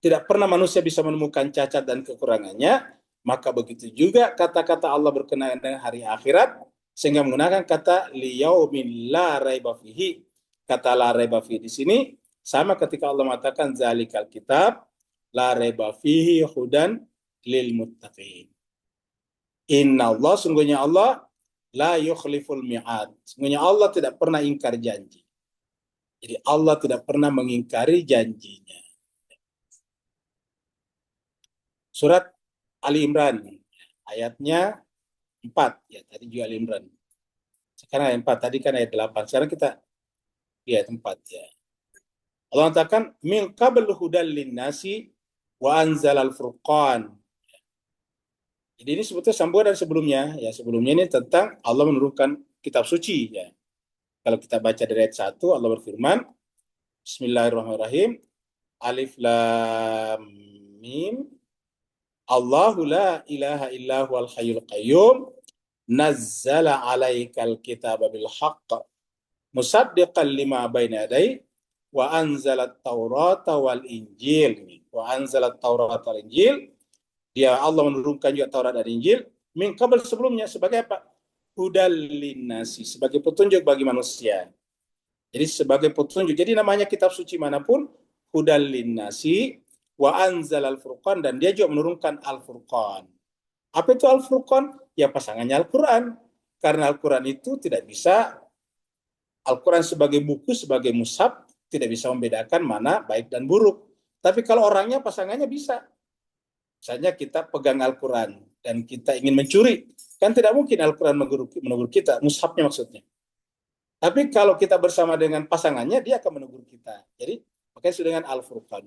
tidak pernah manusia bisa menemukan cacat dan kekurangannya, maka begitu juga kata-kata Allah berkenaan dengan hari akhirat, sehingga menggunakan kata liyaumin la raiba fihi. Kata la raiba fihi di sini sama ketika Allah mengatakan zalikal kitab la raiba fihi hudan lil muttaqin. Inna Allah, sungguhnya Allah la yukhliful mi'ad. Sungguhnya Allah tidak pernah ingkar janji. Jadi Allah tidak pernah mengingkari janjinya. Surat Ali Imran, ayatnya 4. Ya, tadi juga Ali Imran. Sekarang ayat 4, tadi kan ayat 8. Sekarang kita ayat 4 ya. Allah katakan min qabl hudal linnasi wa anzalal furqan. Jadi ini sebetulnya sambungan dari sebelumnya. Ya, sebelumnya ini tentang Allah menurunkan kitab suci ya. Kalau kita baca dari ayat 1, Allah berfirman, Bismillahirrahmanirrahim. Alif lam mim. Allahu la ilaha illahu al hayyul qayyum nazzala alaikal kitaba bil haqq musaddiqan lima baina yadayhi wa anzalat taurata wal injil. Wa anzalat taurata wal injil, dia Allah menurunkan juga Taurat dan Injil min qabl, sebelumnya, sebagai apa? Hudal linnasi, sebagai petunjuk bagi manusia. Jadi sebagai petunjuk. Jadi namanya kitab suci manapun hudal linnasi wa anzal al-furqan, dan dia juga menurunkan al-furqan. Apa itu al-furqan? Ya pasangannya Al-Quran. Karena Al-Quran itu tidak bisa, Al-Quran sebagai buku, sebagai mushaf, tidak bisa membedakan mana baik dan buruk. Tapi kalau orangnya, pasangannya bisa. Misalnya kita pegang Al-Quran dan kita ingin mencuri, kan tidak mungkin Al-Quran menegur kita, mushafnya maksudnya. Tapi kalau kita bersama dengan pasangannya, dia akan menegur kita. Jadi makanya sudah dengan Al-Furqan.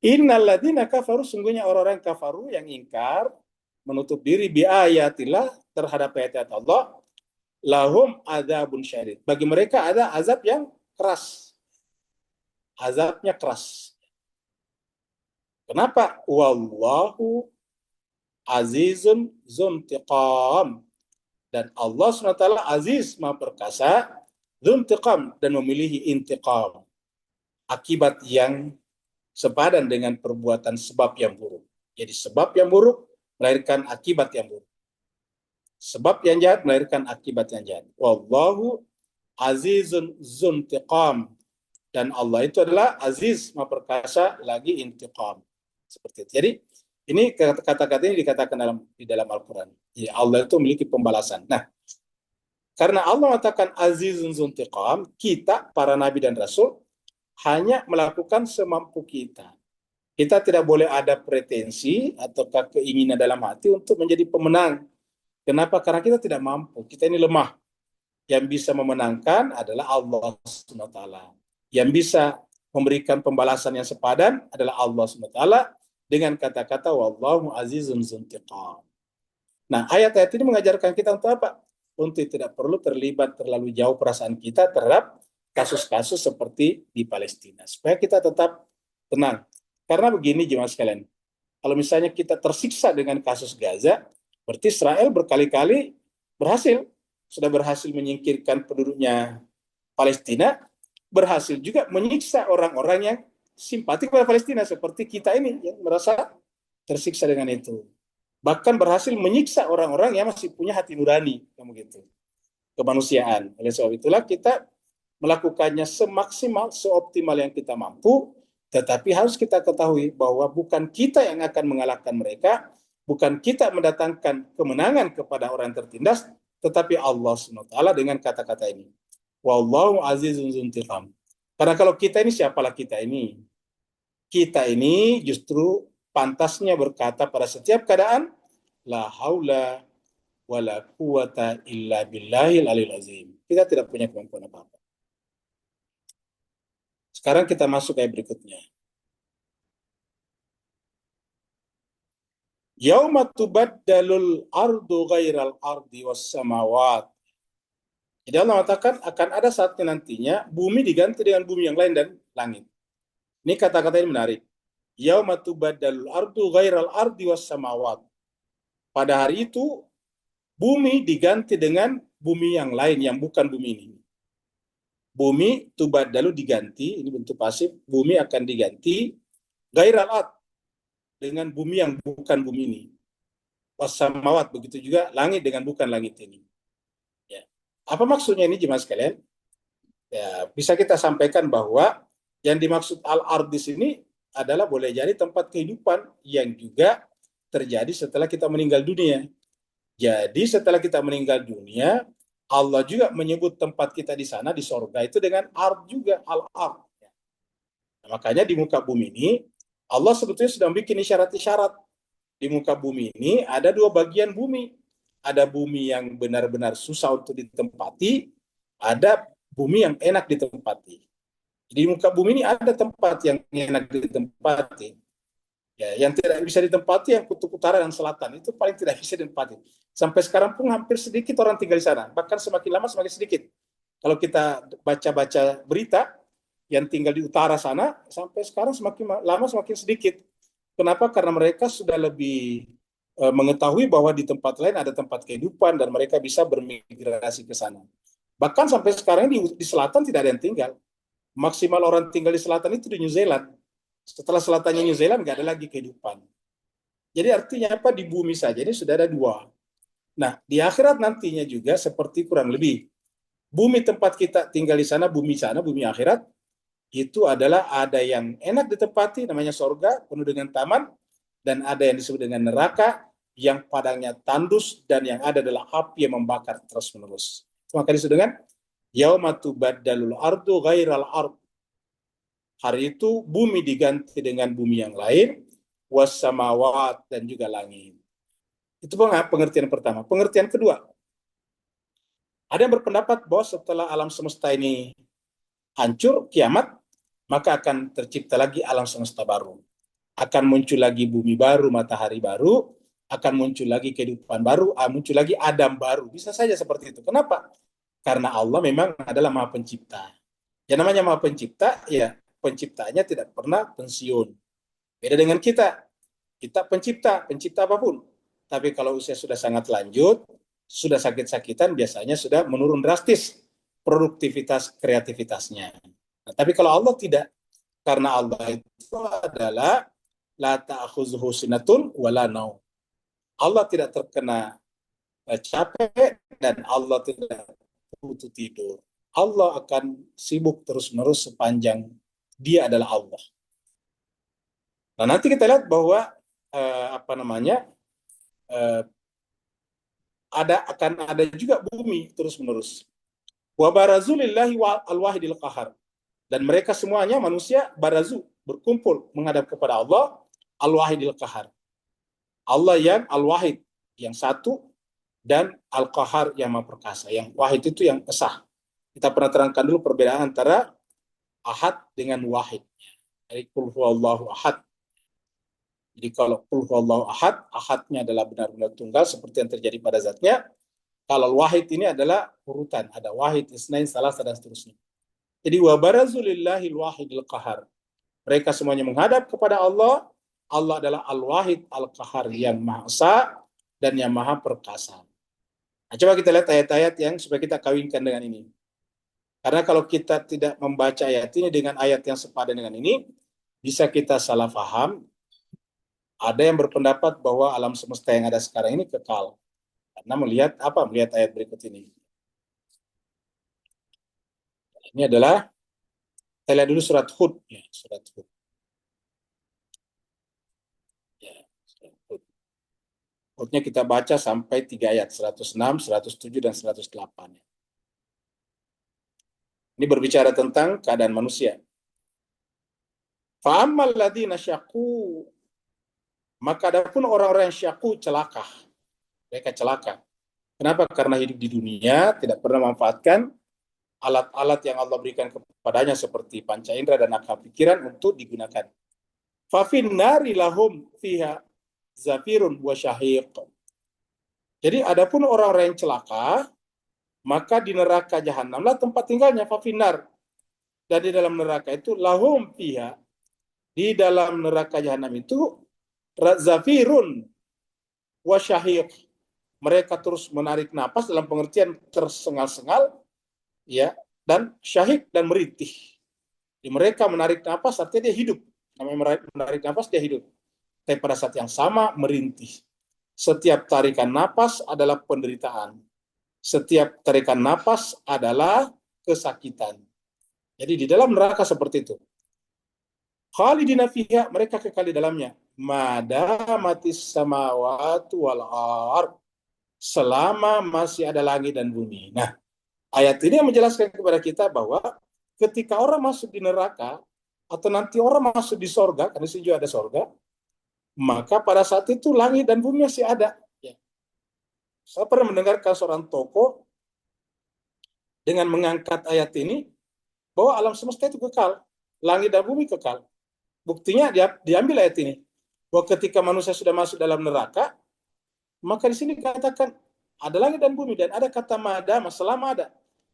Innalladzina kafaru, sungguhnya orang-orang kafaru yang ingkar, menutup diri bi ayatillah, terhadap ayat-ayat Allah, lahum adzabun syadid. Bagi mereka ada azab yang keras. Azabnya keras. Kenapa? Wallahu azizun zuntiqam. Dan Allah SWT aziz, maha perkasa, zuntiqam, dan memilih intiqam. Akibat yang sepadan dengan perbuatan sebab yang buruk. Jadi sebab yang buruk melahirkan akibat yang buruk. Sebab yang jahat melahirkan akibat yang jahat. Wallahu azizun zuntiqam. Dan Allah itu adalah aziz, maha perkasa, lagi intiqam. Seperti itu. Jadi ini kata-kata ini dikatakan di dalam Al-Quran. Jadi Allah itu memiliki pembalasan. Nah, karena Allah mengatakan azizun zuntiqam, kita para nabi dan rasul hanya melakukan semampu kita. Kita tidak boleh ada pretensi atau keinginan dalam hati untuk menjadi pemenang. Kenapa? Karena kita tidak mampu. Kita ini lemah. Yang bisa memenangkan adalah Allah SWT. Yang bisa memberikan pembalasan yang sepadan adalah Allah SWT dengan kata-kata wallahu azizun zuntiqam. Nah, ayat-ayat ini mengajarkan kita untuk apa? Untuk tidak perlu terlibat terlalu jauh perasaan kita terhadap kasus-kasus seperti di Palestina. Supaya kita tetap tenang. Karena begini jemaah sekalian, kalau misalnya kita tersiksa dengan kasus Gaza, berarti Israel berkali-kali sudah berhasil menyingkirkan penduduknya Palestina, berhasil juga menyiksa orang-orang yang simpati kepada Palestina, seperti kita ini yang merasa tersiksa dengan itu. Bahkan berhasil menyiksa orang-orang yang masih punya hati nurani, begitu, kemanusiaan. Oleh sebab itulah kita melakukannya semaksimal, seoptimal yang kita mampu, tetapi harus kita ketahui bahwa bukan kita yang akan mengalahkan mereka, bukan kita mendatangkan kemenangan kepada orang yang tertindas, tetapi Allah SWT dengan kata-kata ini. Wallahu azizun dzuntiqam. Karena kalau kita ini, siapalah kita ini? Kita ini justru pantasnya berkata pada setiap keadaan, la haula wala quwata illa billahil aliyil azim. Kita tidak punya kemampuan apa-apa. Sekarang kita masuk ayat berikutnya. Yauma tubaddalul ardu ghairal ardi was samawat. Jadi Allah mengatakan akan ada saatnya nantinya bumi diganti dengan bumi yang lain dan langit. Ini kata-kata ini menarik. Yauma tubaddalul ardu ghairal ardi was samawat. Pada hari itu bumi diganti dengan bumi yang lain yang bukan bumi ini. Bumi tubaddalu diganti, ini bentuk pasif, bumi akan diganti ghairal ard, dengan bumi yang bukan bumi ini. Wassamawat, begitu juga langit dengan bukan langit ini. Ya. Apa maksudnya ini jemaah sekalian? Ya, bisa kita sampaikan bahwa yang dimaksud al-ard di sini adalah boleh jadi tempat kehidupan yang juga terjadi setelah kita meninggal dunia. Jadi setelah kita meninggal dunia, Allah juga menyebut tempat kita di sana, di sorga itu dengan ard juga, al-ard. Nah, makanya di muka bumi ini, Allah sebetulnya sudah bikin isyarat-isyarat. Di muka bumi ini ada dua bagian bumi. Ada bumi yang benar-benar susah untuk ditempati, ada bumi yang enak ditempati. Di muka bumi ini ada tempat yang enak ditempati. Ya, yang tidak bisa ditempati yang kutub utara dan selatan, itu paling tidak bisa ditempati. Sampai sekarang pun hampir sedikit orang tinggal di sana. Bahkan semakin lama semakin sedikit. Kalau kita baca-baca berita, yang tinggal di utara sana, sampai sekarang semakin lama semakin sedikit. Kenapa? Karena mereka sudah lebih mengetahui bahwa di tempat lain ada tempat kehidupan dan mereka bisa bermigrasi ke sana. Bahkan sampai sekarang di selatan tidak ada yang tinggal. Maksimal orang tinggal di selatan itu di New Zealand. Setelah selatannya New Zealand nggak ada lagi kehidupan. Jadi artinya apa? Di bumi saja ini sudah ada dua. Nah, di akhirat nantinya juga seperti kurang lebih. Bumi tempat kita tinggal di sana, bumi akhirat, itu adalah ada yang enak ditempati, namanya sorga, penuh dengan taman, dan ada yang disebut dengan neraka, yang padangnya tandus, dan yang ada adalah api yang membakar terus-menerus. Maka disebut dengan yauma tubaddalul ardu ghairal ard. Hari itu bumi diganti dengan bumi yang lain, wassamawat, dan juga langit. Itu pengertian pertama. Pengertian kedua, ada yang berpendapat bahwa setelah alam semesta ini hancur, kiamat, maka akan tercipta lagi alam semesta baru. Akan muncul lagi bumi baru, matahari baru, akan muncul lagi kehidupan baru, muncul lagi Adam baru. Bisa saja seperti itu. Kenapa? Karena Allah memang adalah Maha Pencipta. Yang namanya Maha Pencipta, ya penciptanya tidak pernah pensiun. Beda dengan kita. Kita pencipta apapun. Tapi kalau usia sudah sangat lanjut, sudah sakit-sakitan, biasanya sudah menurun drastis produktivitas kreativitasnya. Nah, tapi kalau Allah tidak, karena Allah itu adalah la ta'khudhuhu sinatun wala naum. Allah tidak terkena capek dan Allah tidak butuh tidur. Allah akan sibuk terus-menerus sepanjang dia adalah Allah. Nah, nanti kita lihat bahwa akan ada juga bumi terus-menerus. Wa barazulillahi al-wahidil qahar. Dan mereka semuanya manusia barazu, berkumpul menghadap kepada Allah al-wahidil qahar. Allah yang al-wahid, yang satu, dan al-qahar yang maha perkasa. Yang wahid itu yang esa. Kita pernah terangkan dulu perbedaan antara ahad dengan wahid. Jadi qul huwallahu ahad. Jadi kalau qul huwallahu ahad, ahadnya adalah benar-benar tunggal seperti yang terjadi pada zatnya. Kalau wahid ini adalah urutan, ada wahid, isnain, salasa, dan seterusnya. Jadi wa barazu lillahil wahidil qahar. Mereka semuanya menghadap kepada Allah. Allah adalah Al-Wahid Al-Qahar yang Maha Esa dan yang Maha Perkasa. Nah, coba kita lihat ayat-ayat yang supaya kita kawinkan dengan ini. Karena kalau kita tidak membaca ayat ini dengan ayat yang sepadan dengan ini, bisa kita salah paham. Ada yang berpendapat bahwa alam semesta yang ada sekarang ini kekal. Karena melihat ayat berikut ini. Ini adalah, kita lihat dulu surat Hud. Ya, surat Hud. Ya, surat Hud. Hudnya kita baca sampai 3 ayat, 106, 107, dan 108. Ini berbicara tentang keadaan manusia. Fa'ammal ladina syaqu, maka adapun orang-orang yang syaqu, celaka. Mereka celaka. Kenapa? Karena hidup di dunia tidak pernah memanfaatkan alat-alat yang Allah berikan kepadanya seperti panca indera dan akal pikiran untuk digunakan. Fafin nari lahum fiha zafirun wa syahiq. Jadi adapun orang-orang yang celaka, maka di neraka jahanamlah tempat tinggalnya, fafinar. Dan di dalam neraka itu lahum fiha, di dalam neraka jahanam itu zafirun wa syahiq. Mereka terus menarik napas dalam pengertian tersengal-sengal, ya, dan syahik dan merintih. Di mereka menarik napas artinya dia hidup. Namanya menarik napas dia hidup. Tapi pada saat yang sama merintih. Setiap tarikan napas adalah penderitaan. Setiap tarikan napas adalah kesakitan. Jadi di dalam neraka seperti itu. Khalidina fiha, mereka kekal di dalamnya. Madamatis samawati wal ard, selama masih ada langit dan bumi. Nah, ayat ini menjelaskan kepada kita bahwa ketika orang masuk di neraka atau nanti orang masuk di sorga, karena di sini juga ada sorga, maka pada saat itu langit dan bumi masih ada. Ya. Saya pernah mendengarkan seorang tokoh dengan mengangkat ayat ini bahwa alam semesta itu kekal, langit dan bumi kekal. Buktinya dia diambil ayat ini bahwa ketika manusia sudah masuk dalam neraka, maka di sini dikatakan ada langit dan bumi dan ada kata madama, selama ada.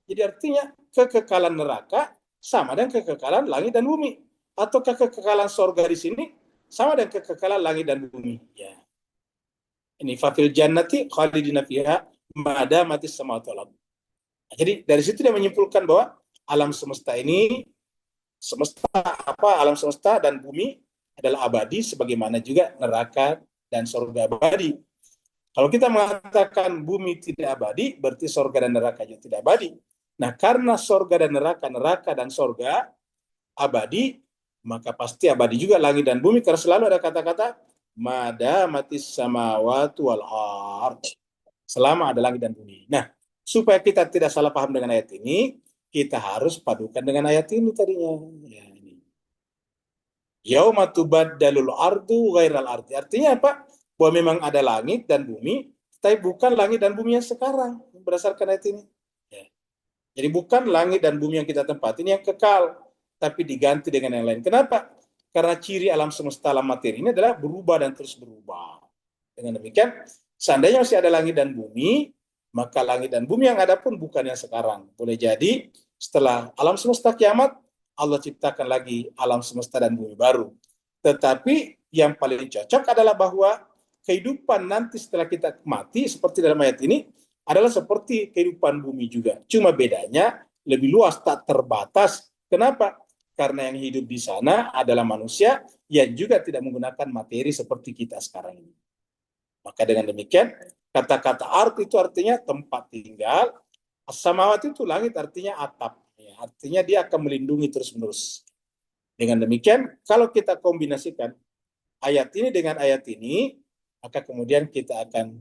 Jadi artinya kekekalan neraka sama dengan kekekalan langit dan bumi, atau kekekalan sorga di sini sama dengan kekekalan langit dan bumi. Ya. Ini fafil jannati khalidina fiha madamatis samawati wal ard. Jadi dari situ dia menyimpulkan bahwa alam semesta ini, alam semesta dan bumi adalah abadi, sebagaimana juga neraka dan surga abadi. Kalau kita mengatakan bumi tidak abadi, berarti surga dan neraka juga tidak abadi. Nah, karena surga dan neraka dan surga abadi, maka pasti abadi juga langit dan bumi, karena selalu ada kata-kata madamatis samawati wal ard, selama ada langit dan bumi. Nah, supaya kita tidak salah paham dengan ayat ini, kita harus padukan dengan ayat ini tadinya. Ya, ini. Yauma tubaddalul ardu ghairal ardi. Artinya apa? Bahwa memang ada langit dan bumi, tapi bukan langit dan bumi yang sekarang, berdasarkan ayat ini. Ya. Jadi bukan langit dan bumi yang kita tempati ini yang kekal, tapi diganti dengan yang lain. Kenapa? Karena ciri alam semesta, alam materi ini adalah berubah dan terus berubah. Dengan demikian, seandainya masih ada langit dan bumi, maka langit dan bumi yang ada pun bukan yang sekarang. Boleh jadi setelah alam semesta kiamat, Allah ciptakan lagi alam semesta dan bumi baru. Tetapi yang paling cocok adalah bahwa kehidupan nanti setelah kita mati, seperti dalam ayat ini, adalah seperti kehidupan bumi juga. Cuma bedanya lebih luas, tak terbatas. Kenapa? Karena yang hidup di sana adalah manusia yang juga tidak menggunakan materi seperti kita sekarang ini. Maka dengan demikian, kata-kata ard itu artinya tempat tinggal, as-samawati itu langit artinya atap. Ya, artinya dia akan melindungi terus-menerus. Dengan demikian, kalau kita kombinasikan ayat ini dengan ayat ini, maka kemudian kita akan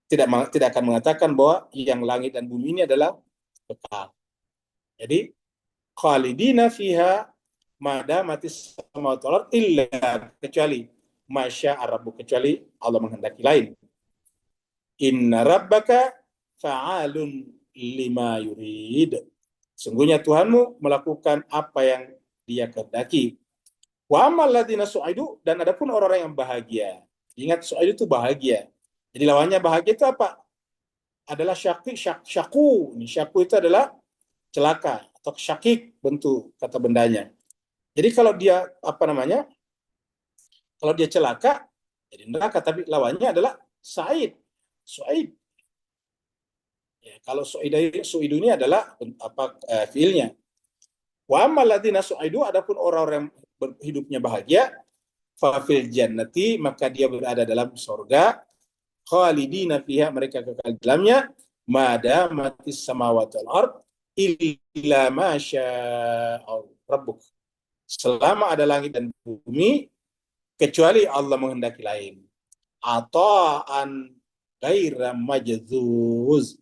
tidak akan mengatakan bahwa yang langit dan bumi ini adalah kekal. Jadi khalidina fiha madamatis samawati wal ard illa, kecuali masya Rabbu, kecuali Allah menghendaki lain. Inna rabbaka fa'alun lima yurid. Sungguhnya Tuhanmu melakukan apa yang Dia kehendaki. Wa amal ladina su'idu, dan adapun orang-orang yang bahagia. Ingat, su'id itu bahagia. Jadi lawannya bahagia itu apa? Adalah syaku. Ini syaku itu adalah celaka atau syakik bentuk kata bendanya. Jadi kalau dia kalau dia celaka jadi neraka, tapi lawannya adalah Sa'id, Su'aid. Ya, kalau su'idu ini adalah fiilnya. Wa ammal ladzina su'idu, adapun orang-orang yang hidupnya bahagia, fa fil jannati, maka dia berada dalam surga, khalidina fiha, mereka kekal dalamnya, madamatis samawati wal ard illa ma syaa rabbuk, selama ada langit dan bumi kecuali Allah menghendaki lain. Ata'an ghaira majzuz,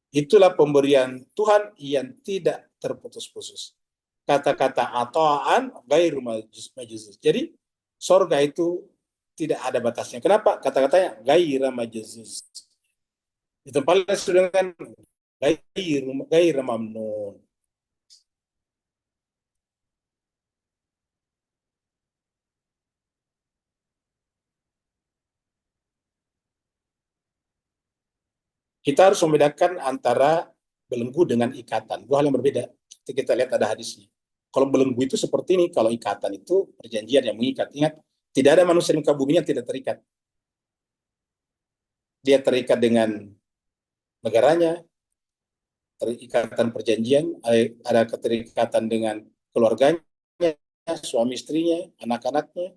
itulah pemberian Tuhan yang tidak terputus-putus. Kata-kata ata'an ghairu majzuz. Jadi surga itu tidak ada batasnya. Kenapa? Kata-katanya ghaira majzuz. Ditempatkan dengan ghairu mamnun. Kita harus membedakan antara belenggu dengan ikatan. Dua hal yang berbeda. Kita lihat ada hadisnya. Kalau belenggu itu seperti ini, kalau ikatan itu perjanjian yang mengikat. Ingat, tidak ada manusia di muka bumi yang tidak terikat. Dia terikat dengan negaranya, terikatan perjanjian, ada keterikatan dengan keluarganya, suami istrinya, anak-anaknya.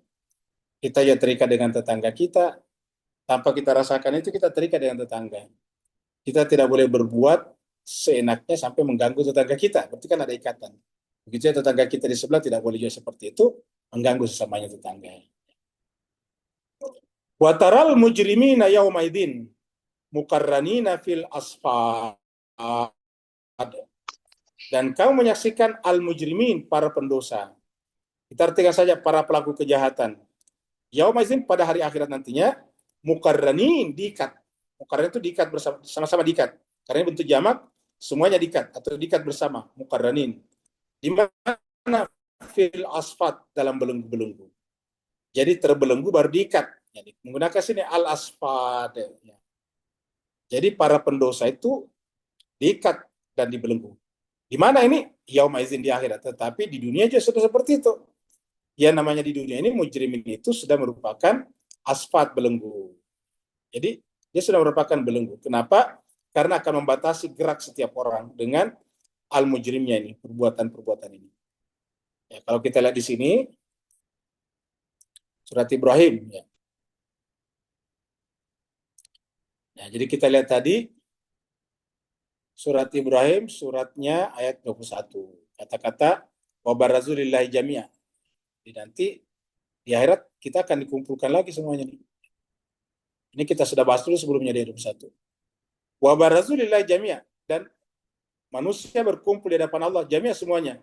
Kita ya terikat dengan tetangga kita. Tanpa kita rasakan itu, kita terikat dengan tetangga. Kita tidak boleh berbuat seenaknya sampai mengganggu tetangga kita. Berarti kan ada ikatan. Begitu ya tetangga kita di sebelah tidak boleh juga seperti itu, mengganggu sesamanya tetangga. Wa taral mujrimina yaumaidin mukarranina fil asfad. Dan kamu menyaksikan al-mujrimin, para pendosa. Kita artikan saja para pelaku kejahatan. Yaumaidin, pada hari akhirat nantinya, mukarranin, diikat. Mukarran itu diikat bersama, sama-sama diikat. Karena bentuk jamak, semuanya diikat atau diikat bersama, mukarranin. Di mana fil asfad, dalam belenggu-belenggu. Jadi terbelenggu baru diikat. Jadi, menggunakan sini al-asfad. Jadi para pendosa itu diikat dan dibelenggu. Di mana ini? Yaumaizin, di akhirat. Tetapi di dunia juga sudah seperti itu. Ya namanya di dunia ini mujrimin itu sudah merupakan asfad, belenggu. Jadi dia sudah merupakan belenggu. Kenapa? Karena akan membatasi gerak setiap orang dengan al-mujrimnya ini, perbuatan-perbuatan ini. Ya, kalau kita lihat di sini, surat Ibrahim. Ya. Nah, jadi kita lihat tadi, surat Ibrahim, suratnya ayat 21. Kata-kata, wabarazu lillahi jami'a. Jadi nanti, di akhirat, kita akan dikumpulkan lagi semuanya. Ini kita sudah bahas dulu sebelumnya di ayat 21. Wabarazu lillahi jami'a. Dan manusia berkumpul di hadapan Allah, jami'a semuanya.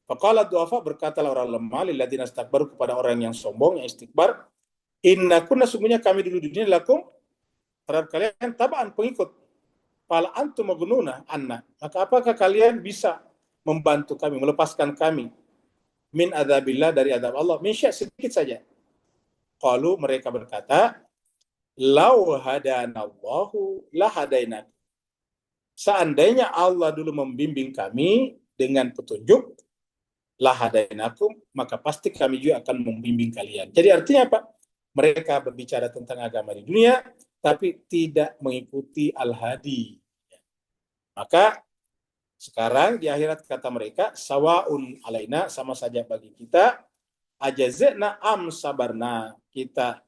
Faqala du'afa, berkatalah orang lemah, lilladzina istakbaru, kepada orang yang sombong, yang istikbar, inna kunna, sungguhnya kami dulu di dunia lakum, terhadap kalian tabaan, pengikut. Fala antum magnuna anna, maka apakah kalian bisa membantu kami, melepaskan kami min adzabillah, dari azab Allah, min sya', sedikit saja. Qalu, mereka berkata, lau hadanallahu lahadaina, seandainya Allah dulu membimbing kami dengan petunjuk, lahadainakum, maka pasti kami juga akan membimbing kalian. Jadi artinya apa? Mereka berbicara tentang agama di dunia, tapi tidak mengikuti al-hadi. Maka sekarang di akhirat kata mereka, sawaun alaina, sama saja bagi kita, ajazna am sabarna, kita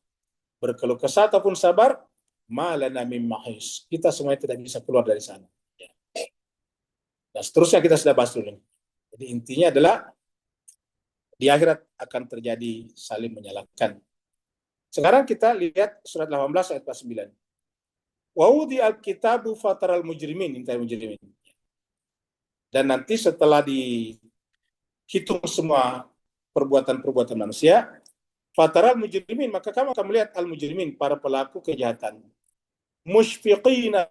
berkeluh kesah ataupun sabar, malana mim mahis, kita semuanya tidak bisa keluar dari sana. Dan seterusnya kita sudah bahas dulu. Jadi intinya adalah di akhirat akan terjadi saling menyalahkan. Sekarang kita lihat surat 18 ayat 9. Wa wudi al-kitabu fataral mujrimin, intai mujrimin. Dan nanti setelah dihitung semua perbuatan-perbuatan manusia, fataral mujrimin, maka kamu akan melihat al-mujrimin, para pelaku kejahatan. Mushfiqina,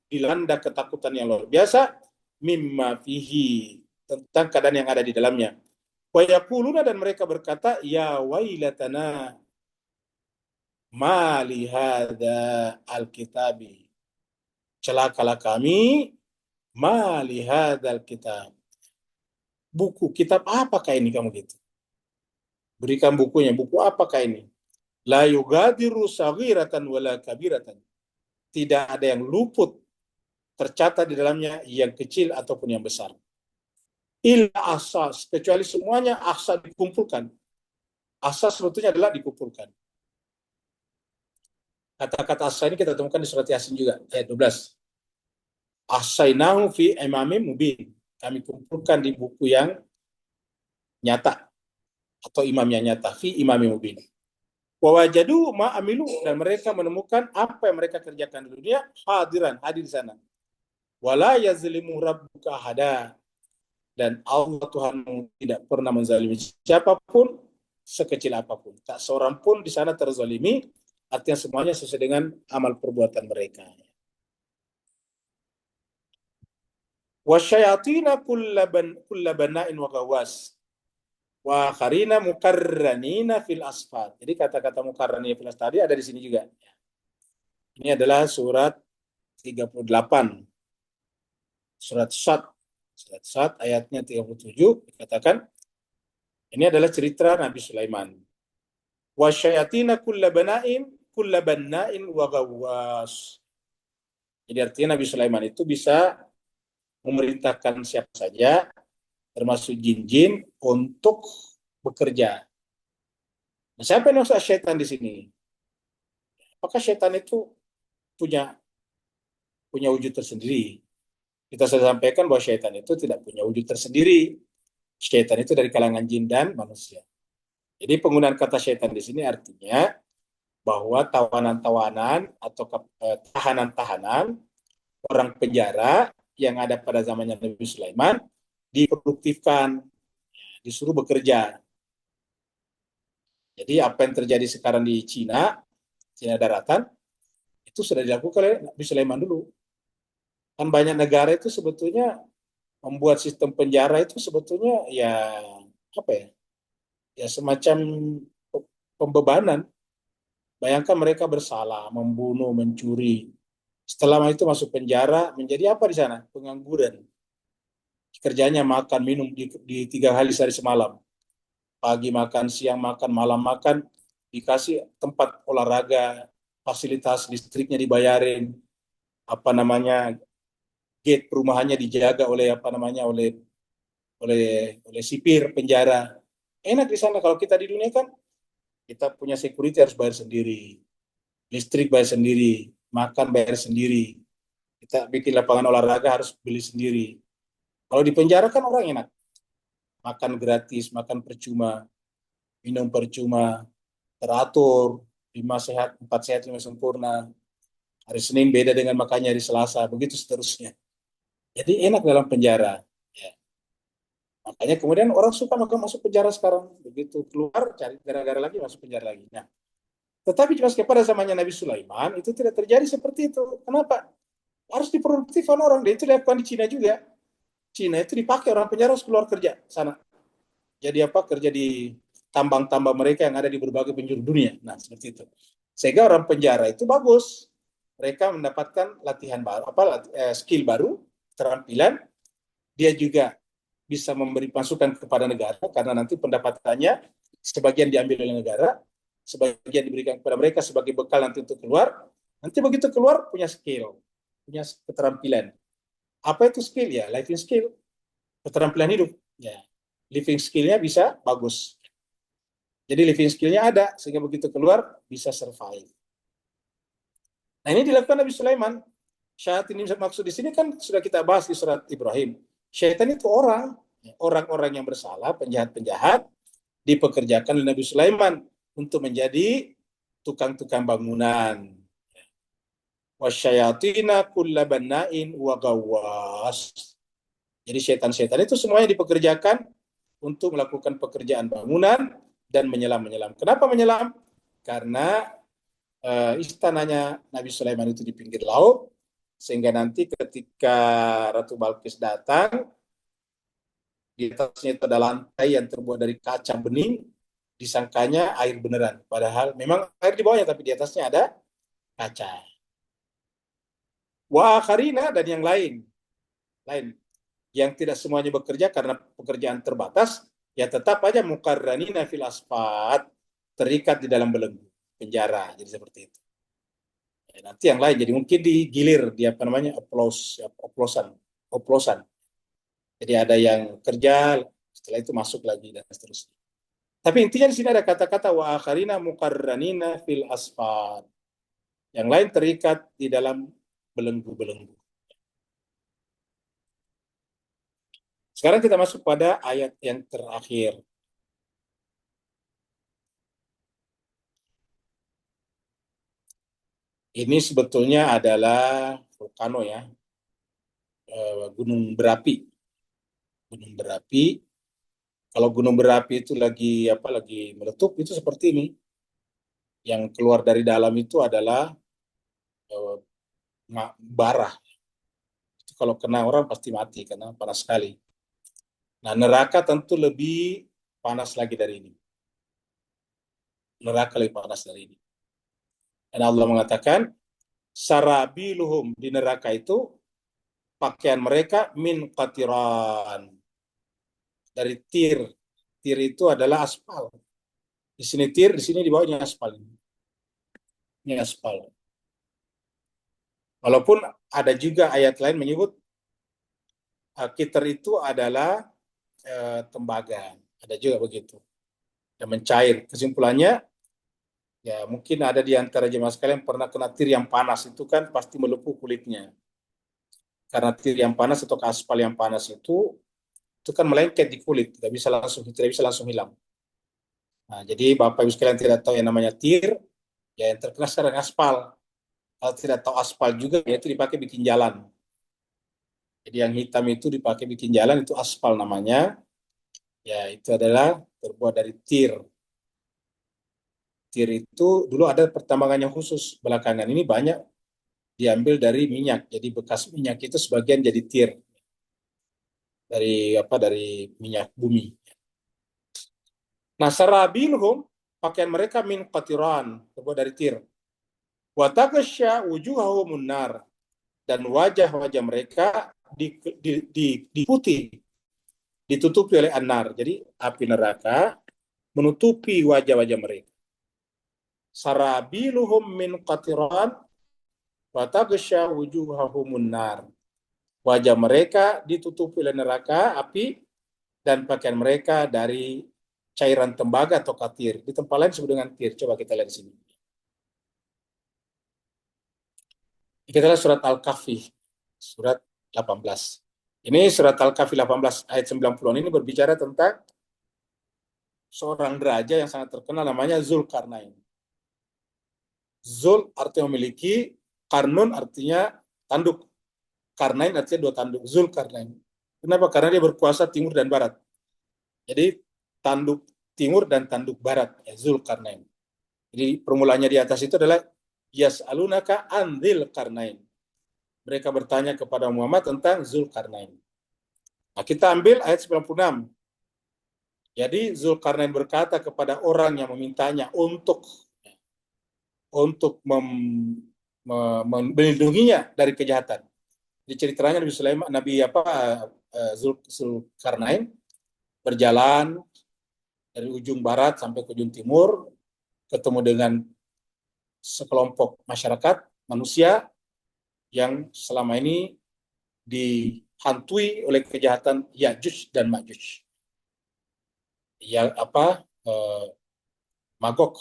dilanda ketakutan yang luar biasa, mimma fihi, tentang keadaan yang ada di dalamnya. Wa yaquluna, dan mereka berkata, ya wailatana, ma li hadza al-kitabi, celakalah kami, ma li hadzal kitab, buku, kitab apakah ini kamu gitu? Berikan bukunya, buku apakah ini? La yugadiru saghiratan wala kabiratan. Tidak ada yang luput tercatat di dalamnya, yang kecil ataupun yang besar. Illa asas, kecuali semuanya asas dikumpulkan. Asas sebetulnya adalah dikumpulkan. Kata-kata asas ini kita temukan di surat Yasin juga, ayat 12. Asainahu fi imamin mubin. Kami kumpulkan di buku yang nyata atau imam yang nyata, fi imamin mubin. Wa wajadu ma amilu, dan mereka menemukan apa yang mereka kerjakan di dunia hadiran, hadir di sana. Wala yazlimu rabbuka ahada, dan Allah Tuhanmu tidak pernah menzalimi siapapun sekecil apapun. Tak seorang pun di sana terzalimi, artinya semuanya sesuai dengan amal perbuatan mereka. Wasyayatina kulla bana'in wa gawas wa akharina mukarranina fil asfad. Jadi kata-kata mukarranina fil asfad tadi ada di sini juga. Ini adalah surat 38. Surat Sad ayatnya 37 dikatakan ini adalah cerita Nabi Sulaiman. Wasyayatina kulla banna'in wa gawas. Jadi artinya Nabi Sulaiman itu bisa memerintahkan siapa saja, termasuk jin-jin, untuk bekerja. Nah, siapa yang maksud syaitan di sini? Apakah syaitan itu punya wujud tersendiri? Kita sudah sampaikan bahwa syaitan itu tidak punya wujud tersendiri. Syaitan itu dari kalangan jin dan manusia. Jadi penggunaan kata syaitan di sini artinya bahwa tawanan-tawanan atau tahanan-tahanan orang penjara yang ada pada zamannya Nabi Sulaiman diproduktifkan, disuruh bekerja. Jadi apa yang terjadi sekarang di Cina daratan, itu sudah dilakukan oleh Nabi Sulaiman dulu. Kan banyak negara itu sebetulnya membuat sistem penjara itu sebetulnya ya apa ya? Ya semacam pembebanan. Bayangkan mereka bersalah, membunuh, mencuri. Setelah itu masuk penjara, menjadi apa di sana? Pengangguran. Kerjanya makan, minum di 3 hari sehari semalam. Pagi makan, siang makan, malam makan, dikasih tempat olahraga, fasilitas listriknya dibayarin, gate perumahannya dijaga oleh oleh sipir penjara. Enak di sana. Kalau kita di dunia kan kita punya security harus bayar sendiri, listrik bayar sendiri, makan bayar sendiri, kita bikin lapangan olahraga harus beli sendiri. Kalau di penjara kan orang enak, makan gratis, makan percuma, minum percuma, teratur, 5 sehat, 4 sehat, 5 sempurna. Hari Senin beda dengan makannya hari Selasa, begitu seterusnya. Jadi enak dalam penjara. Ya. Makanya kemudian orang suka masuk penjara sekarang. Begitu keluar, cari gara-gara lagi, masuk penjara lagi. Nah, tetapi jelas pada zamannya Nabi Sulaiman, itu tidak terjadi seperti itu. Kenapa? Harus diproduktifkan orang. Dan itu dilakukan di Cina juga. Cina itu dipakai orang penjara harus keluar kerja sana. Jadi apa? Kerja di tambang-tambang mereka yang ada di berbagai penjuru dunia. Nah, seperti itu. Sehingga orang penjara itu bagus. Mereka mendapatkan latihan baru, skill baru, keterampilan. Dia juga bisa memberi masukan kepada negara karena nanti pendapatannya sebagian diambil oleh negara, sebagian diberikan kepada mereka sebagai bekal nanti untuk keluar. Nanti begitu keluar punya skill, punya keterampilan. Apa itu skill ya? Living skill, keterampilan hidup. Ya, living skill-nya bisa bagus. Jadi living skill-nya ada sehingga begitu keluar bisa survive. Nah ini dilakukan Nabi Sulaiman. Syaitan ini maksud di sini kan sudah kita bahas di surat Ibrahim. Syaitan itu orang-orang yang bersalah, penjahat-penjahat dipekerjakan oleh Nabi Sulaiman untuk menjadi tukang-tukang bangunan. Wasyayatina kulla banna'in wa gawas. Jadi syaitan-syaitan itu semuanya dipekerjakan untuk melakukan pekerjaan bangunan dan menyelam-menyelam. Kenapa menyelam? Karena istananya Nabi Sulaiman itu di pinggir laut, sehingga nanti ketika Ratu Balkis datang, di atasnya itu ada lantai yang terbuat dari kaca bening, disangkanya air beneran. Padahal memang air di bawahnya, tapi di atasnya ada kaca. Wa akharina, dan yang lain. yang tidak semuanya bekerja karena pekerjaan terbatas, ya tetap aja muqarranina fil asfad, terikat di dalam belenggu penjara. Jadi seperti itu. Ya, nanti yang lain jadi mungkin digilir di apa namanya oplosan. Jadi ada yang kerja, setelah itu masuk lagi dan seterusnya. Tapi intinya di sini ada kata-kata wa akharina muqarranina fil asfad. Yang lain terikat di dalam belenggu-belenggu. Sekarang kita masuk pada ayat yang terakhir. Ini sebetulnya adalah vulkano ya, gunung berapi. Gunung berapi. Kalau gunung berapi itu lagi meletup itu seperti ini. Yang keluar dari dalam itu adalah bara. Itu kalau kena orang pasti mati karena panas sekali. Nah, neraka tentu lebih panas lagi dari ini. Neraka lebih panas dari ini. Dan Allah mengatakan, sarabiluhum, di neraka itu pakaian mereka min qatiran, dari tir. Tir itu adalah aspal. Di sini tir, di sini di bawahnya aspal. Ini aspal. Walaupun ada juga ayat lain menyebut kitir itu adalah tembaga. Ada juga begitu. Yang mencair. Kesimpulannya, ya mungkin ada di antara jemaah sekalian pernah kena tir yang panas, itu kan pasti melepuh kulitnya. Karena tir yang panas atau aspal yang panas itu kan melengket di kulit, tidak bisa langsung hilang. Nah, jadi Bapak Ibu sekalian tidak tahu yang namanya tir, ya yang terkena sekarang aspal. Kalau tidak tahu aspal juga, ya itu dipakai bikin jalan. Jadi yang hitam itu dipakai bikin jalan, itu aspal namanya. Ya itu adalah terbuat dari tir. Tir itu dulu ada pertambangan yang khusus, belakangan ini banyak diambil dari minyak. Jadi bekas minyak itu sebagian jadi tir dari minyak bumi. Nah, sarabilhum, pakaian mereka min qatiran, terbuat dari tir. Wa taghsha wujuhahum nar, dan wajah-wajah mereka ditutupi oleh an-nar. Jadi api neraka menutupi wajah-wajah mereka. Sarabiluhum min qatiran wa taghsha wujuhahum nar. Wajah mereka ditutupi oleh neraka api, dan pakaian mereka dari cairan tembaga atau katir. Di tempat lain disebut dengan tir. Coba kita lihat di sini. Kita lihat surat Al-Kahfi, surat 18. Ini surat Al-Kahfi 18 ayat 90 ini berbicara tentang seorang raja yang sangat terkenal namanya Zulkarnain. Zul artinya memiliki, Karnun artinya tanduk. Karnain artinya dua tanduk, Zulkarnain. Kenapa? Karena dia berkuasa timur dan barat. Jadi tanduk timur dan tanduk barat, ya, Zulkarnain. Jadi permulaannya di atas itu adalah yas'alunaka an dzil karnain. Mereka bertanya kepada Muhammad tentang Zulkarnain. Nah, kita ambil ayat 96. Jadi Zulkarnain berkata kepada orang yang memintanya untuk melindunginya dari kejahatan. Di ceritanya Zulkarnain berjalan dari ujung barat sampai ke ujung timur, ketemu dengan sekelompok masyarakat manusia yang selama ini dihantui oleh kejahatan Ya'juj dan Ma'juj. Magog.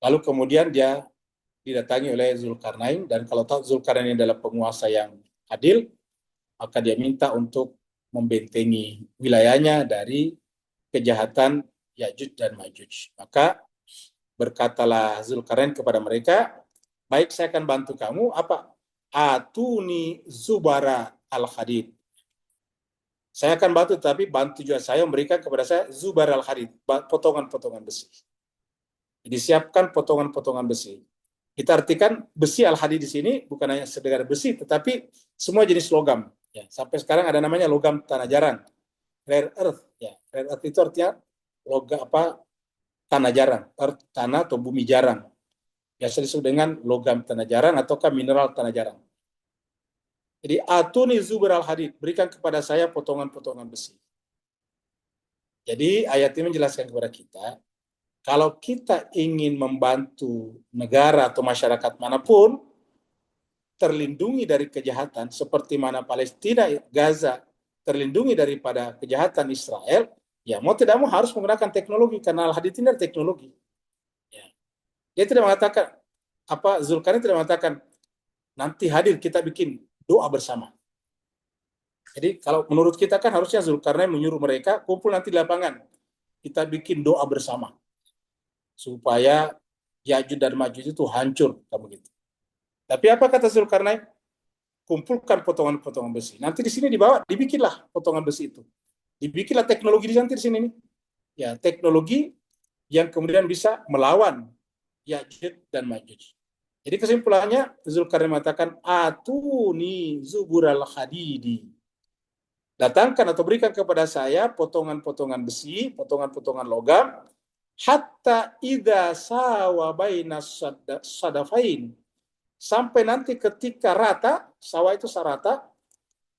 Lalu kemudian dia didatangi oleh Zulkarnain, dan kalau tahu Zulkarnain adalah penguasa yang adil, maka dia minta untuk membentengi wilayahnya dari kejahatan Ya'juj dan Ma'juj. Maka berkatalah Zulkarnain kepada mereka, baik, saya akan bantu kamu, apa? Atuni zubara al-hadid. Saya akan bantu, tapi bantu juga saya memberikan kepada saya zubar al-hadid, potongan-potongan besi. Jadi siapkan potongan-potongan besi. Kita artikan besi al-hadid di sini bukan hanya sekedar besi, tetapi semua jenis logam. Ya, sampai sekarang ada namanya logam tanah jarang, rare earth. Ya, rare earth itu artinya logam tanah jarang, tanah atau bumi jarang. Biasa disebut dengan logam tanah jarang ataukah mineral tanah jarang. Jadi atuni zubral hadid, berikan kepada saya potongan-potongan besi. Jadi ayat ini menjelaskan kepada kita, kalau kita ingin membantu negara atau masyarakat manapun terlindungi dari kejahatan, seperti mana Palestina, Gaza terlindungi daripada kejahatan Israel, ya mau tidak mau harus menggunakan teknologi, karena al-hadid ini adalah teknologi. Ya. Dia tidak mengatakan, Zulkarnain tidak mengatakan, nanti hadir kita bikin doa bersama. Jadi kalau menurut kita kan harusnya Zulkarnain menyuruh mereka kumpul nanti di lapangan, kita bikin doa bersama supaya Ya'juj dan Ma'juj itu hancur, kamu gitu. Tapi apa kata Zulkarnain? Kumpulkan potongan-potongan besi. Nanti di sini dibawa, dibikinlah potongan besi itu. Dibikinlah teknologi di sini nih. Ya, teknologi yang kemudian bisa melawan Ya'juj dan Ma'juj. Jadi kesimpulannya Zulkarnain mengatakan atuni zubural hadidi. Datangkan atau berikan kepada saya potongan-potongan besi, potongan-potongan logam, hatta idza sawa bainas sadafain. Sampai nanti ketika rata, sawa itu sarata,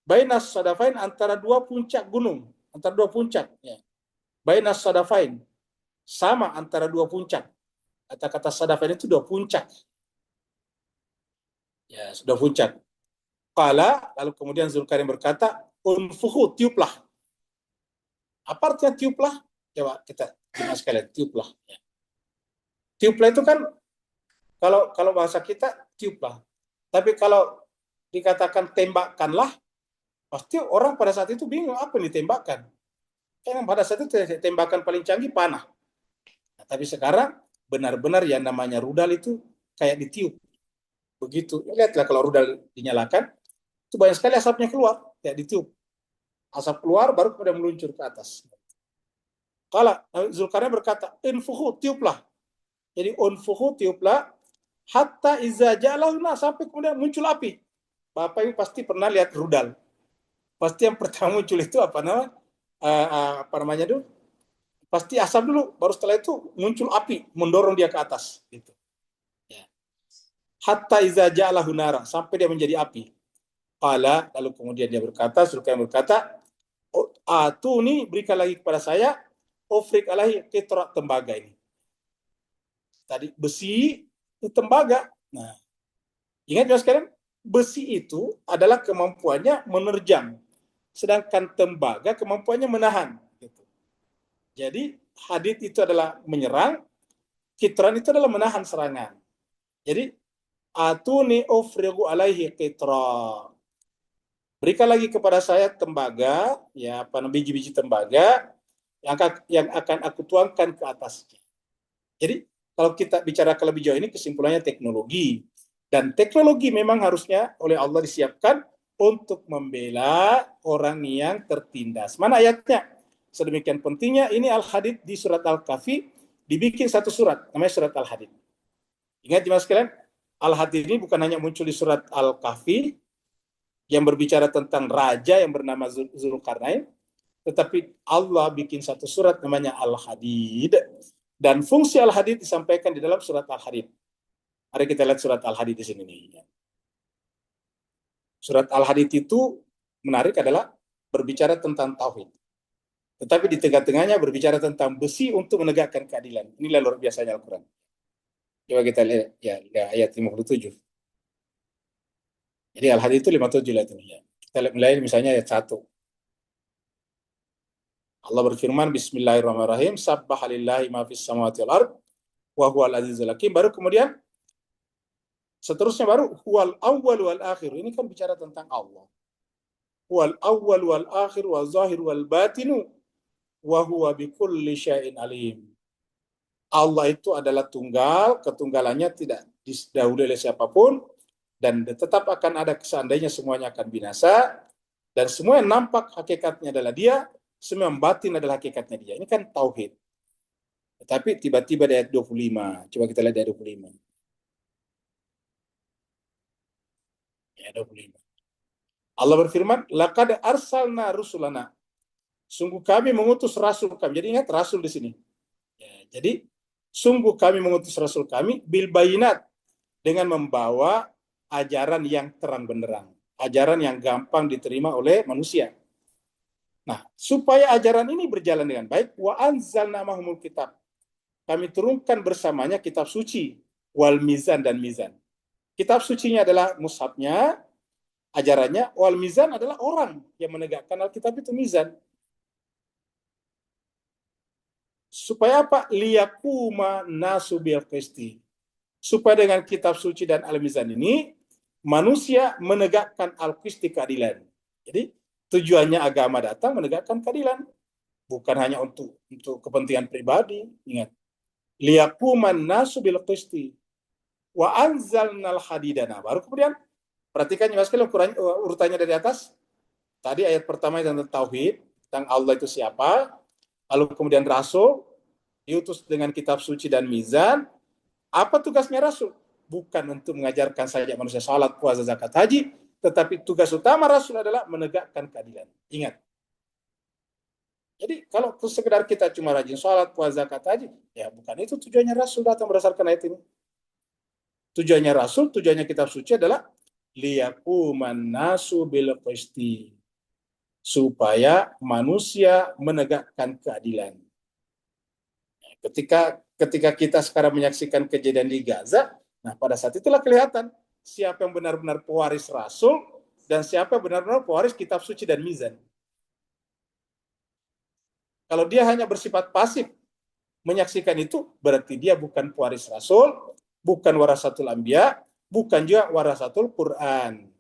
bainas sadafain antara dua puncak gunung, antara dua puncak. Ya. Bainas sadafain, sama antara dua puncak. Kata-kata sadafain itu dua puncak. Ya, sudah puncak. Qala, lalu kemudian Zulkarnain berkata, unfuhu, tiuplah. Apa artinya tiuplah? Coba kita jelas sekalian, tiuplah. Ya. Tiuplah itu kan, kalau bahasa kita, tiuplah. Tapi kalau dikatakan tembakkanlah, pasti orang pada saat itu bingung apa yang ditembakkan. Karena pada saat itu tembakan paling canggih panah. Nah, tapi sekarang benar-benar yang namanya rudal itu kayak ditiup. Begitu. Lihatlah kalau rudal dinyalakan, itu banyak sekali asapnya keluar, kayak ditiup. Asap keluar baru kemudian meluncur ke atas. Kalau Zulkarnain berkata, infuhu, tiuplah. Jadi unfuhu, tiuplah, hatta iza ja'alahuna, sampai kemudian muncul api. Bapak Ibu pasti pernah lihat rudal. Pasti yang pertama muncul itu apa namanya itu? Pasti asap dulu, baru setelah itu muncul api mendorong dia ke atas. Gitu. Ya. Hatta iza ja'alahu nara, sampai dia menjadi api. Qala, lalu kemudian dia berkata, Zulkarnain berkata, atuni, berikan lagi kepada saya, ofrik alaihi qitra, tembaga ini. Tadi besi itu tembaga. Nah, ingat ya sekarang, besi itu adalah kemampuannya menerjang, sedangkan tembaga kemampuannya menahan. Gitu. Jadi hadid itu adalah menyerang, kitran itu adalah menahan serangan. Jadi atuni ofrigu alaihi qitra, berikan lagi kepada saya tembaga, ya biji-biji tembaga yang akan aku tuangkan ke atasnya. Jadi kalau kita bicara lebih jauh ini, kesimpulannya teknologi. Dan teknologi memang harusnya oleh Allah disiapkan untuk membela orang yang tertindas. Mana ayatnya? Sedemikian pentingnya ini Al-Hadid di surat Al-Kahfi, dibikin satu surat, namanya surat Al-Hadid. Ingat jemaah sekalian, Al-Hadid ini bukan hanya muncul di surat Al-Kahfi, yang berbicara tentang raja yang bernama Zulkarnain, tetapi Allah bikin satu surat namanya Al-Hadid. Dan fungsi Al-Hadid disampaikan di dalam surat Al-Hadid. Mari kita lihat surat Al-Hadid di sini nih. Surat Al-Hadid itu menarik adalah berbicara tentang tauhid. Tetapi di tengah-tengahnya berbicara tentang besi untuk menegakkan keadilan. Inilah luar biasanya Al-Quran. Coba kita lihat ya ayat 57. Jadi Al-Hadid itu 57 ayat ini ya. Kita lihat mulai misalnya ayat 1. Allah berfirman, Bismillahirrahmanirrahim, Sabbaha lillahi ma fis samawati wal ard, wa huwal azizul hakim. Baru kemudian seterusnya baru huwal awwal wal akhir. Ini kan bicara tentang Allah. Huwal awwal wal akhir wa zahir wal batinu wa huwa bikulli syai'in alim. Allah itu adalah tunggal, ketunggalannya tidak didahului oleh siapapun, dan tetap akan ada seandainya semuanya akan binasa, dan semua yang nampak hakikatnya adalah dia, semua yang batin adalah hakikatnya dia. Ini kan tauhid. Tetapi tiba-tiba di ayat 25. Coba kita lihat di ayat 25. Ayat 25. Allah berfirman, laqad arsalna rusulana. Sungguh kami mengutus rasul kami. Jadi ingat rasul di sini. Ya, jadi sungguh kami mengutus rasul kami bil bayinat, dengan membawa ajaran yang terang benderang. ajaran yang gampang diterima oleh manusia. Nah, supaya ajaran ini berjalan dengan baik, wa anzalna ma'humul kitab. Kami turunkan bersamanya kitab suci, wal mizan dan mizan. Kitab sucinya adalah mushafnya, ajarannya, wal mizan adalah orang yang menegakkan Alkitab itu mizan. Supaya apa? Liyakuma nasu bil qisti. Supaya dengan kitab suci dan al-mizan ini manusia menegakkan al-qisti, keadilan. Jadi tujuannya agama datang menegakkan keadilan, bukan hanya untuk kepentingan pribadi. Ingat, liyakuman nasu bil qisti wa anzalnal hadidana. Baru kemudian perhatikan juga sekali urutannya dari atas. Tadi ayat pertama tentang tauhid, tentang Allah itu siapa, lalu kemudian rasul diutus dengan kitab suci dan mizan. Apa tugasnya rasul? Bukan untuk mengajarkan saja manusia salat, puasa, zakat, haji, tetapi tugas utama rasul adalah menegakkan keadilan. Ingat. Jadi kalau sekedar kita cuma rajin salat, puasa, zakat, haji, ya bukan itu tujuannya rasul datang berdasarkan ayat ini. Tujuannya rasul, tujuannya kitab suci adalah liyakuman nasu bil qisti, supaya manusia menegakkan keadilan. Ketika kita sekarang menyaksikan kejadian di Gaza, nah pada saat itulah kelihatan siapa yang benar-benar pewaris rasul dan siapa yang benar-benar pewaris kitab suci dan mizan. Kalau dia hanya bersifat pasif menyaksikan itu, berarti dia bukan pewaris rasul, bukan warasatul anbiya, bukan juga warasatul Quran.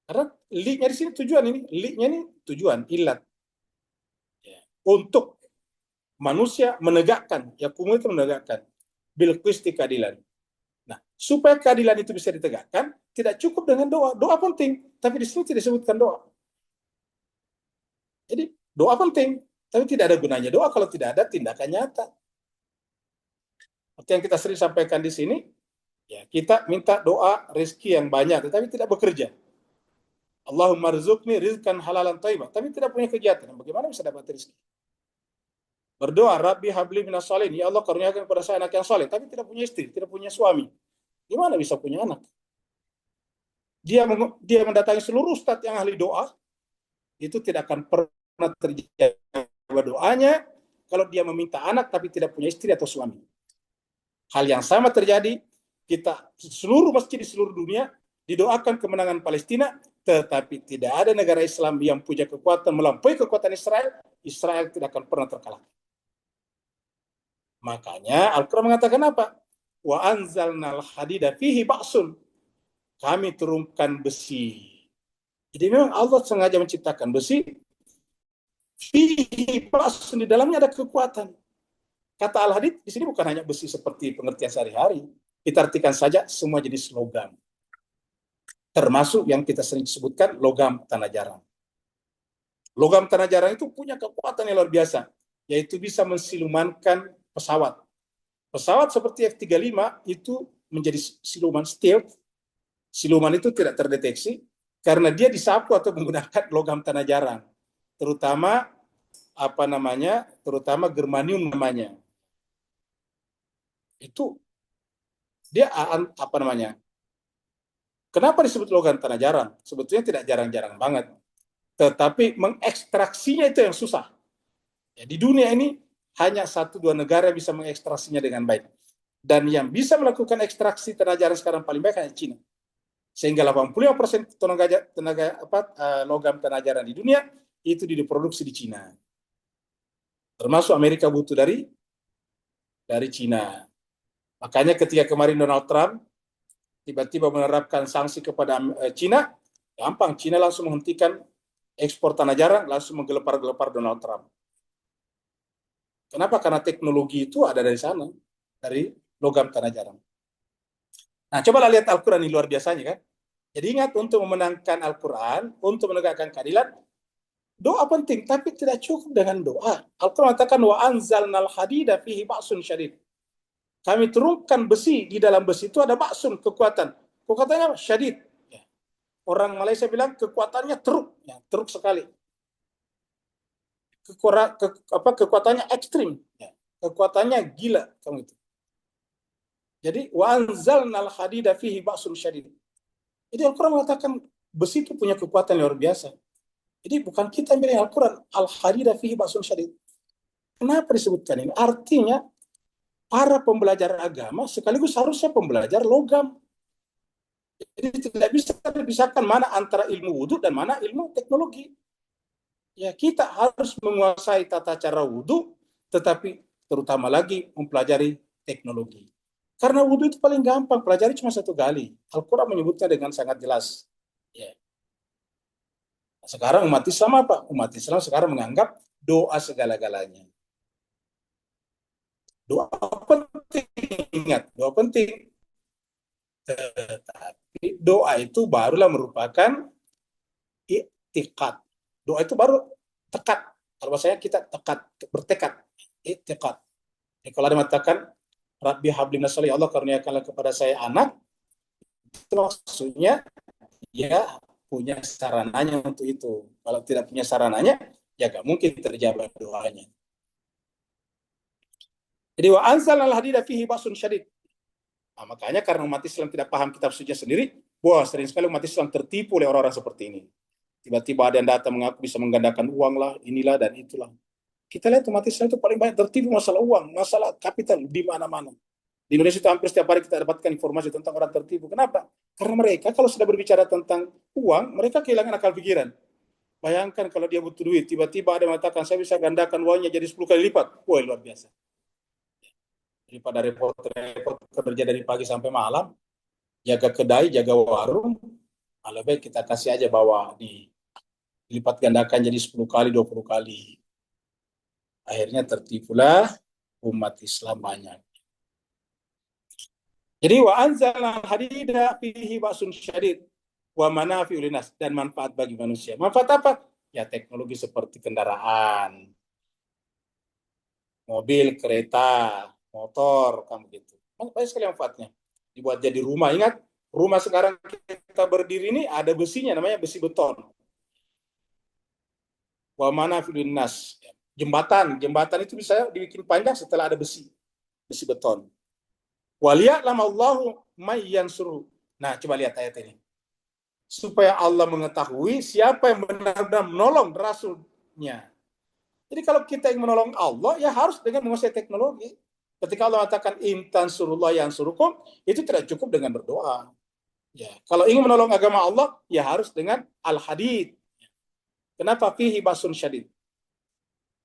Karena li-nya di sini tujuan ini, li-nya ini tujuan, ilat. Ya. Untuk manusia menegakkan, yakumu itu menegakkan bil qisti, keadilan. Nah, supaya keadilan itu bisa ditegakkan, tidak cukup dengan doa. Doa penting, tapi di sini tidak disebutkan doa. Jadi, doa penting, tapi tidak ada gunanya doa kalau tidak ada tindakan nyata. Seperti yang kita sering sampaikan di sini, ya kita minta doa rezeki yang banyak, tetapi tidak bekerja. Allahumma rizukni rizkan halalan thayyibah, tapi tidak punya kegiatan. Bagaimana bisa dapat rezeki? Berdoa, Rabbi habli minas sholihin, ya Allah karuniakan kepada saya anak yang soleh, tapi tidak punya istri, tidak punya suami. Gimana bisa punya anak? Dia mendatangi seluruh ustadz yang ahli doa, itu tidak akan pernah terjadi doanya kalau dia meminta anak tapi tidak punya istri atau suami. Hal yang sama terjadi, kita seluruh masjid di seluruh dunia didoakan kemenangan Palestina, tetapi tidak ada negara Islam yang punya kekuatan melampaui kekuatan Israel. Israel tidak akan pernah terkalahkan. Makanya Al-Quran mengatakan apa? Wa anzalnal hadida fihi ba'sun. Kami turunkan besi. Jadi memang Allah sengaja menciptakan besi. Fihi ba'sun, di dalamnya ada kekuatan. Kata Al-Hadid di sini bukan hanya besi seperti pengertian sehari-hari. Kita artikan saja semua jenis logam. Termasuk yang kita sering sebutkan logam tanah jarang. Logam tanah jarang itu punya kekuatan yang luar biasa, yaitu bisa mensilumankan pesawat. Pesawat seperti F-35 itu menjadi siluman stealth. Siluman itu tidak terdeteksi karena dia disapu atau menggunakan logam tanah jarang. Terutama terutama germanium namanya. Itu dia kenapa disebut logam tanah jarang? Sebetulnya tidak jarang-jarang banget. Tetapi mengekstraksinya itu yang susah. Ya, di dunia ini hanya 1-2 negara yang bisa mengekstraksinya dengan baik. Dan yang bisa melakukan ekstraksi tanah jarang sekarang paling baik hanya Cina. Sehingga 85% logam tanah jarang di dunia itu diproduksi di Cina. Termasuk Amerika butuh dari Cina. Makanya ketika kemarin Donald Trump tiba-tiba menerapkan sanksi kepada Cina, gampang, Cina langsung menghentikan ekspor tanah jarang, langsung menggelepar-gelepar Donald Trump. Kenapa? Karena teknologi itu ada dari sana, dari logam tanah jarang. Nah, cobalah lihat Al-Quran ini luar biasanya kan. Jadi ingat, untuk memenangkan Al-Quran, untuk menegakkan keadilan, doa penting, tapi tidak cukup dengan doa. Al-Quran mengatakan, wa anzalnal hadida fihi ba'sun syadid. Kami turunkan besi, di dalam besi itu ada ba'sun, kekuatan. Kekuatannya syadid. Ya. Orang Malaysia bilang kekuatannya teruk, ya, teruk sekali. Kekuatannya ekstrim, ya. Kekuatannya gila, kamu itu. Jadi wa anzalnal hadida fihi ba'sun syadid. Jadi Al-Quran mengatakan besi itu punya kekuatan luar biasa. Jadi bukan kita yang milih Al-Quran, al-hadida fihi ba'sun syadid. Kenapa disebutkan ini? Artinya para pembelajar agama sekaligus harusnya pembelajar logam. Jadi tidak bisa dipisahkan mana antara ilmu wudhu dan mana ilmu teknologi. Ya, kita harus menguasai tata cara wudhu, tetapi terutama lagi mempelajari teknologi. Karena wudhu itu paling gampang, pelajari cuma 1 kali. Al-Quran menyebutnya dengan sangat jelas. Ya. Sekarang umat Islam apa? Umat Islam sekarang menganggap doa segala-galanya. Doa penting, ingat, doa penting. Tetapi doa itu barulah merupakan i'tiqad. Doa itu baru tekad. Kalau bahasanya kita tekad, bertekad. I'tiqad. Kalau ada mengatakan Rabbi habli minasoli, Allah karuniakanlah kepada saya anak, itu maksudnya ya punya sarananya untuk itu. Kalau tidak punya sarananya, ya gak mungkin terjawab doanya. Jadi wa anzalnal hadida fihi ba'sun syadid. Nah, makanya karena umat Islam tidak paham kitab suci sendiri, wah sering sekali umat Islam tertipu oleh orang-orang seperti ini. Tiba-tiba ada yang datang mengaku bisa menggandakan uang lah, inilah dan itulah. Kita lihat umat Islam itu paling banyak tertipu masalah uang, masalah kapital di mana-mana. Di Indonesia itu hampir setiap hari kita dapatkan informasi tentang orang tertipu. Kenapa? Karena mereka kalau sudah berbicara tentang uang, mereka kehilangan akal pikiran. Bayangkan kalau dia butuh duit, tiba-tiba ada yang mengatakan saya bisa gandakan uangnya jadi 10 kali lipat. Wah, luar biasa. Daripada repot-repot kerja dari pagi sampai malam, jaga kedai, jaga warung, lebih baik kita kasih aja bawa dilipat gandakan jadi 10 kali, 20 kali. Akhirnya tertipulah umat Islam banyak. Jadi wa anzalna hadida fihi ba'sun syadid wa manafi'ul linnas, dan manfaat bagi manusia. Manfaat apa? Ya teknologi seperti kendaraan, mobil, kereta, motor, kamu gitu. Banyak sekali manfaatnya. Dibuat jadi rumah. Ingat, rumah sekarang kita berdiri ini ada besinya, namanya besi beton. Wa manafi'ul linnas. Jembatan itu bisa dibikin panjang setelah ada besi beton. Waliya'lam Allahu may yansuru. Nah, coba lihat ayat ini. Supaya Allah mengetahui siapa yang benar-benar menolong Rasulnya. Jadi kalau kita ingin menolong Allah, ya harus dengan menguasai teknologi. Ketika Allah mengatakan intan surullah yang surukum, itu tidak cukup dengan berdoa. Ya, kalau ingin menolong agama Allah, ya harus dengan al-hadid. Kenapa? Fihi basun syadid.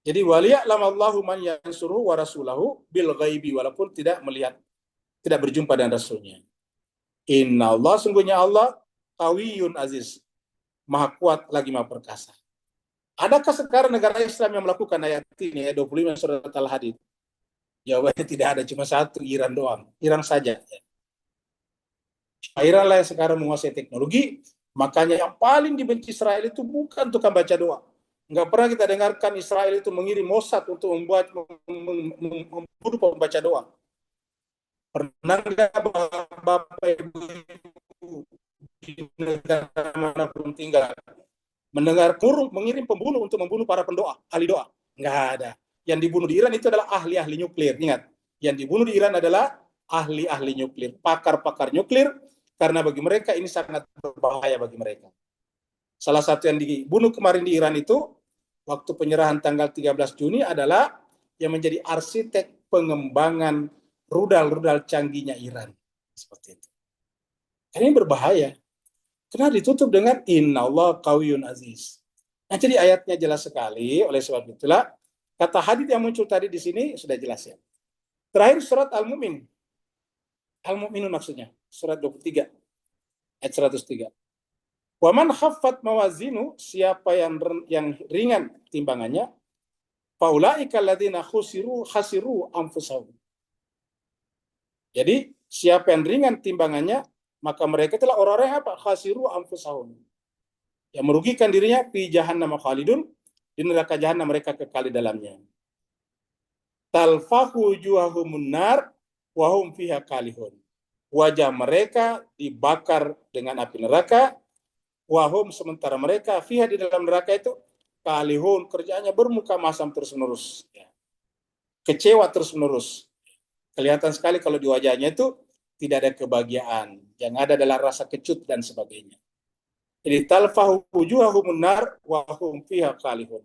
Jadi waliya'lam Allahu man yansuruhu wa rasulahu bil ghaibi, walaupun tidak melihat, tidak berjumpa dengan Rasulnya. Inna Allah, sungguhnya Allah Qawiyun aziz, maha kuat lagi maha perkasa. Adakah sekarang negara Islam yang melakukan ayat ini, ayat 25 surat Al-Hadid? Jawabannya tidak ada, cuma satu, Iran doang. Iran saja. Iran lah yang sekarang menguasai teknologi, makanya yang paling dibenci Israel itu bukan tukang baca doa. Nggak pernah kita dengarkan Israel itu mengirim Mossad untuk membunuh pembaca doa. Pernah nggak Bapak Ibu di negara manapun tinggal mendengar mengirim pembunuh untuk membunuh para pendoa, ahli doa? Nggak ada. Yang dibunuh di Iran itu adalah ahli-ahli nuklir. Ingat, yang dibunuh di Iran adalah ahli-ahli nuklir, pakar-pakar nuklir, karena bagi mereka ini sangat berbahaya bagi mereka. Salah satu yang dibunuh kemarin di Iran itu, waktu penyerahan tanggal 13 Juni adalah yang menjadi arsitek pengembangan rudal-rudal canggihnya Iran. Seperti itu. Ini berbahaya. Karena ditutup dengan Inna Allah Qawiyun aziz. Nah, jadi ayatnya jelas sekali, oleh sebab itulah kata hadits yang muncul tadi di sini sudah jelas ya. Terakhir surat Al-Mu'min. Al-Mu'minun maksudnya, surat 23 ayat 103. Wa man khaffat mawazinu, siapa yang ringan timbangannya, faulaika alladzina khasiru anfusahum. Jadi siapa yang ringan timbangannya, maka mereka itulah orang-orang yang apa? Khasiru anfusahum. Yang merugikan dirinya fi jahannam khalidun, di neraka jahanam mereka kekal di dalamnya. Talfahu wujuhahumun nar wa hum fiha kalihun. Wajah mereka dibakar dengan api neraka, wahum, sementara mereka fiha, di dalam neraka itu kalihun, kerjaannya bermuka masam terus-menerus. Kecewa terus-menerus. Kelihatan sekali kalau di wajahnya itu tidak ada kebahagiaan. yang ada adalah rasa kecut dan sebagainya. Jadi talfahu wujuhahumun nar wa hum fiha khalihun.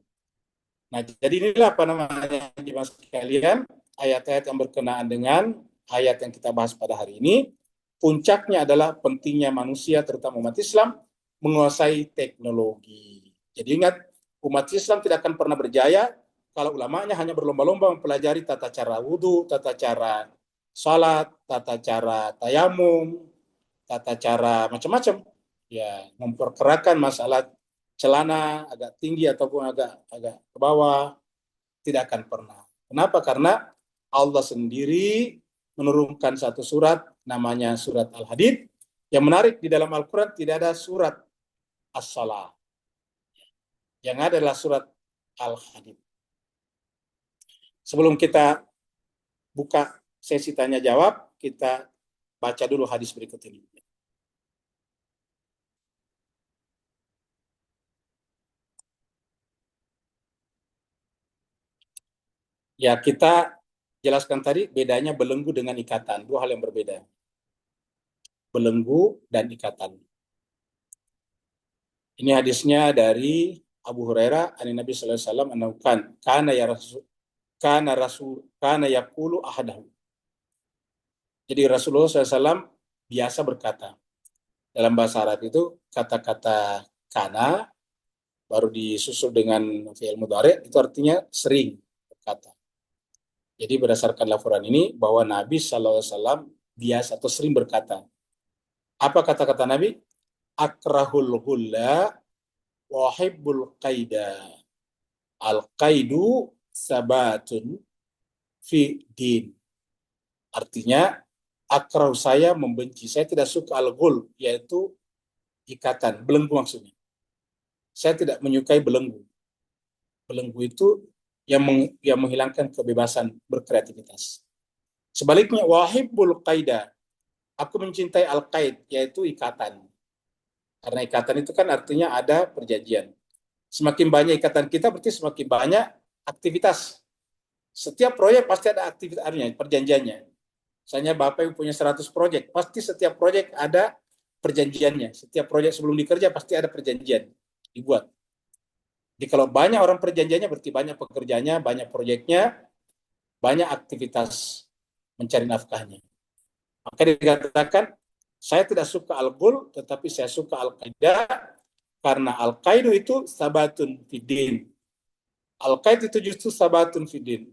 Nah, jadi inilah apa namanya jemaah sekalian, ayat-ayat yang berkenaan dengan ayat yang kita bahas pada hari ini. Puncaknya adalah pentingnya manusia, terutama umat Islam, menguasai teknologi. Jadi ingat, umat Islam tidak akan pernah berjaya kalau ulamanya hanya berlomba-lomba mempelajari tata cara wudhu, tata cara salat, tata cara tayamum, tata cara macam-macam. Ya, memperkerakan masalah celana agak tinggi ataupun agak ke bawah, tidak akan pernah. Kenapa? Karena Allah sendiri menurunkan satu surat namanya surat Al-Hadid. Yang menarik, di dalam Al-Quran tidak ada surat As-Salah. Yang ada adalah surat Al-Hadid. Sebelum kita buka sesi tanya jawab, kita baca dulu hadis berikut ini. Ya, kita jelaskan tadi bedanya belenggu dengan ikatan, dua hal yang berbeda. Belenggu dan ikatan. Ini hadisnya dari Abu Hurairah, an Nabi sallallahu alaihi wasallam anaukan kana yaqulu ahadahu. Jadi Rasulullah SAW biasa berkata. Dalam bahasa Arab itu kata-kata kana baru disusul dengan fi'il mudhari, itu artinya sering berkata. Jadi berdasarkan laporan ini bahwa Nabi SAW biasa atau sering berkata. Apa kata-kata Nabi? Akrahul hulla wa hibbul qaida. Al-qaidu sabatun fi din. Artinya, akrah saya membenci. Saya tidak suka al-ghul, yaitu ikatan, belenggu maksudnya. Saya tidak menyukai belenggu. Belenggu itu yang menghilangkan kebebasan berkreativitas. Sebaliknya, wahibbul qaida. Aku mencintai al-qaid, yaitu ikatan. Karena ikatan itu kan artinya ada perjanjian. Semakin banyak ikatan kita, berarti semakin banyak aktivitas. Setiap proyek pasti ada aktivitasnya, perjanjiannya. Misalnya Bapak yang punya 100 proyek, pasti setiap proyek ada perjanjiannya. Setiap proyek sebelum dikerja pasti ada perjanjian dibuat. Jadi kalau banyak orang perjanjiannya, berarti banyak pekerjaannya, banyak proyeknya, banyak aktivitas mencari nafkahnya. Maka dikatakan, saya tidak suka al-ghul, tetapi saya suka al-qaida, karena al-qaidu itu sabatun fidin. Al-qaid itu justru sabatun fidin.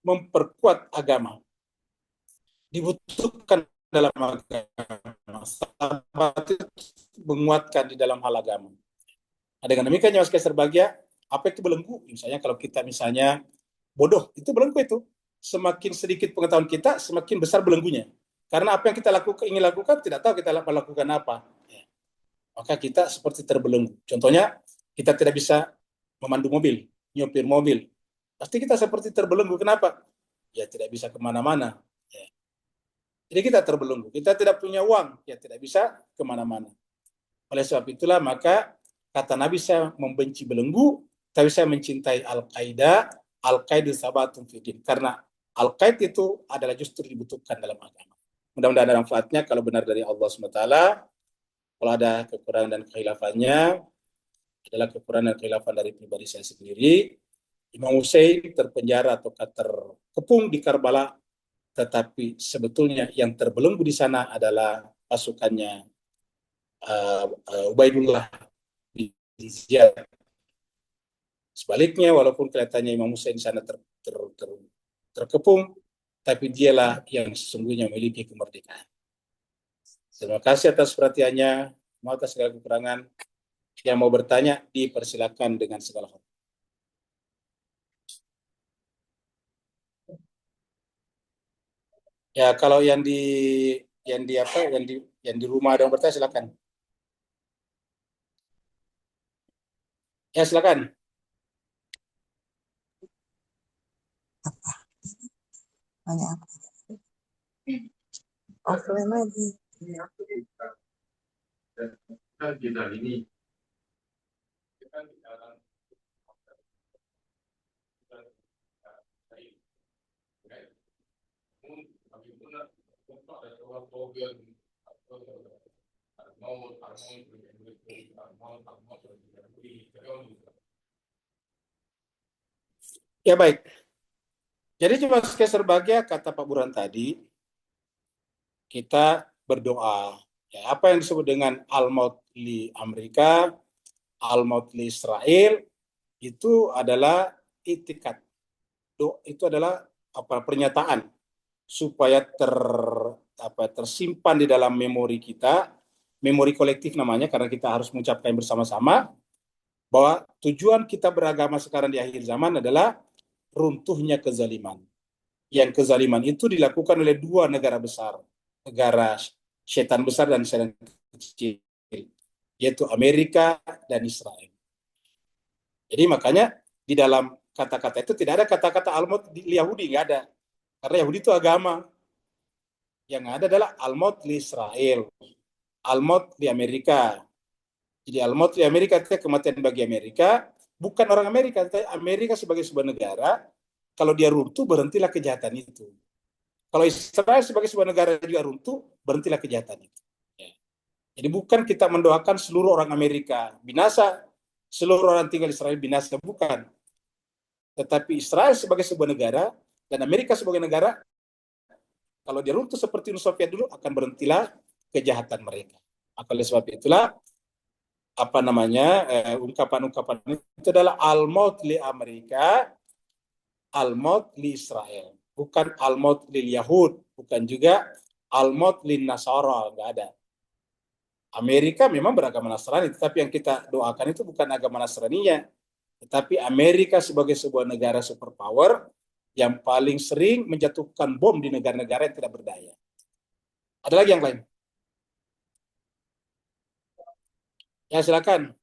Memperkuat agama. Dibutuhkan dalam agama. Sabat itu menguatkan di dalam hal agama. Nah, dengan demikian, Mas Kaiser Bahagia, apa itu belenggu? Misalnya kalau kita bodoh, itu belenggu itu. Semakin sedikit pengetahuan kita, semakin besar belenggunya. Karena apa yang kita ingin lakukan, tidak tahu kita melakukan apa. Ya. Maka kita seperti terbelenggu. Contohnya, kita tidak bisa memandu mobil, nyopir mobil. Pasti kita seperti terbelenggu. Kenapa? Ya tidak bisa kemana-mana. Ya. Jadi kita terbelenggu. Kita tidak punya uang, ya tidak bisa kemana-mana. Oleh sebab itulah, maka kata Nabi, saya membenci belenggu, tapi saya mencintai al-qaida, al-qaidu sabatun fidin. Karena al-qaid itu adalah justru dibutuhkan dalam agama. Mudah-mudahan ada manfaatnya kalau benar dari Allah SWT. Kalau ada kekurangan dan kehilafannya, adalah kekurangan dan khilafan dari pribadi saya sendiri. Imam Hussein terpenjara atau terkepung di Karbala, tetapi sebetulnya yang terbelenggu di sana adalah pasukannya Ubaidullah bin Ziyad. Sebaliknya, walaupun kelihatannya Imam Hussein di sana terkepung, tapi dialah yang sesungguhnya memiliki kemerdekaan. Terima kasih atas perhatiannya, maaf atas segala kekurangan. Yang mau bertanya, dipersilakan dengan segala hormat. Ya, kalau yang di rumah ada yang bertanya, silakan. Ya, silakan. Banyak apa? Offline lagi. Kita ini Ya baik. Jadi cuma sebagai kata Pak Burhan tadi, kita berdoa. Ya, apa yang disebut dengan al-maut li Amerika, al-maut li Israel, itu adalah itikad. Itu adalah pernyataan supaya tersimpan di dalam memori kita, memori kolektif namanya, karena kita harus mengucapkan bersama-sama bahwa tujuan kita beragama sekarang di akhir zaman adalah runtuhnya kezaliman. Yang kezaliman itu dilakukan oleh dua negara besar, negara setan besar dan setan kecil, yaitu Amerika dan Israel. Jadi makanya di dalam kata-kata itu tidak ada kata-kata al-maut di Yahudi, nggak ada. Karena Yahudi itu agama. Yang ada adalah al-maut di Israel, al-maut di Amerika. Jadi al-maut di Amerika itu kematian bagi Amerika, bukan orang Amerika, tapi Amerika sebagai sebuah negara, kalau dia runtuh berhentilah kejahatan itu. Kalau Israel sebagai sebuah negara juga runtuh, berhentilah kejahatan itu. Ya. Jadi bukan kita mendoakan seluruh orang Amerika binasa, seluruh orang tinggal Israel binasa, bukan. Tetapi Israel sebagai sebuah negara dan Amerika sebagai negara, kalau dia runtuh seperti Uni Soviet dulu, akan berhentilah kejahatan mereka. Oleh sebab itulah ungkapan-ungkapan itu adalah al-maut li Amerika, al-maut li Israel, bukan al-maut li Yahud, bukan juga al-maut li Nasara, enggak ada. Amerika memang beragama Nasrani, tetapi yang kita doakan itu bukan agama Nasraninya, tetapi Amerika sebagai sebuah negara superpower yang paling sering menjatuhkan bom di negara-negara yang tidak berdaya. Ada lagi yang lain? Ya, silakan.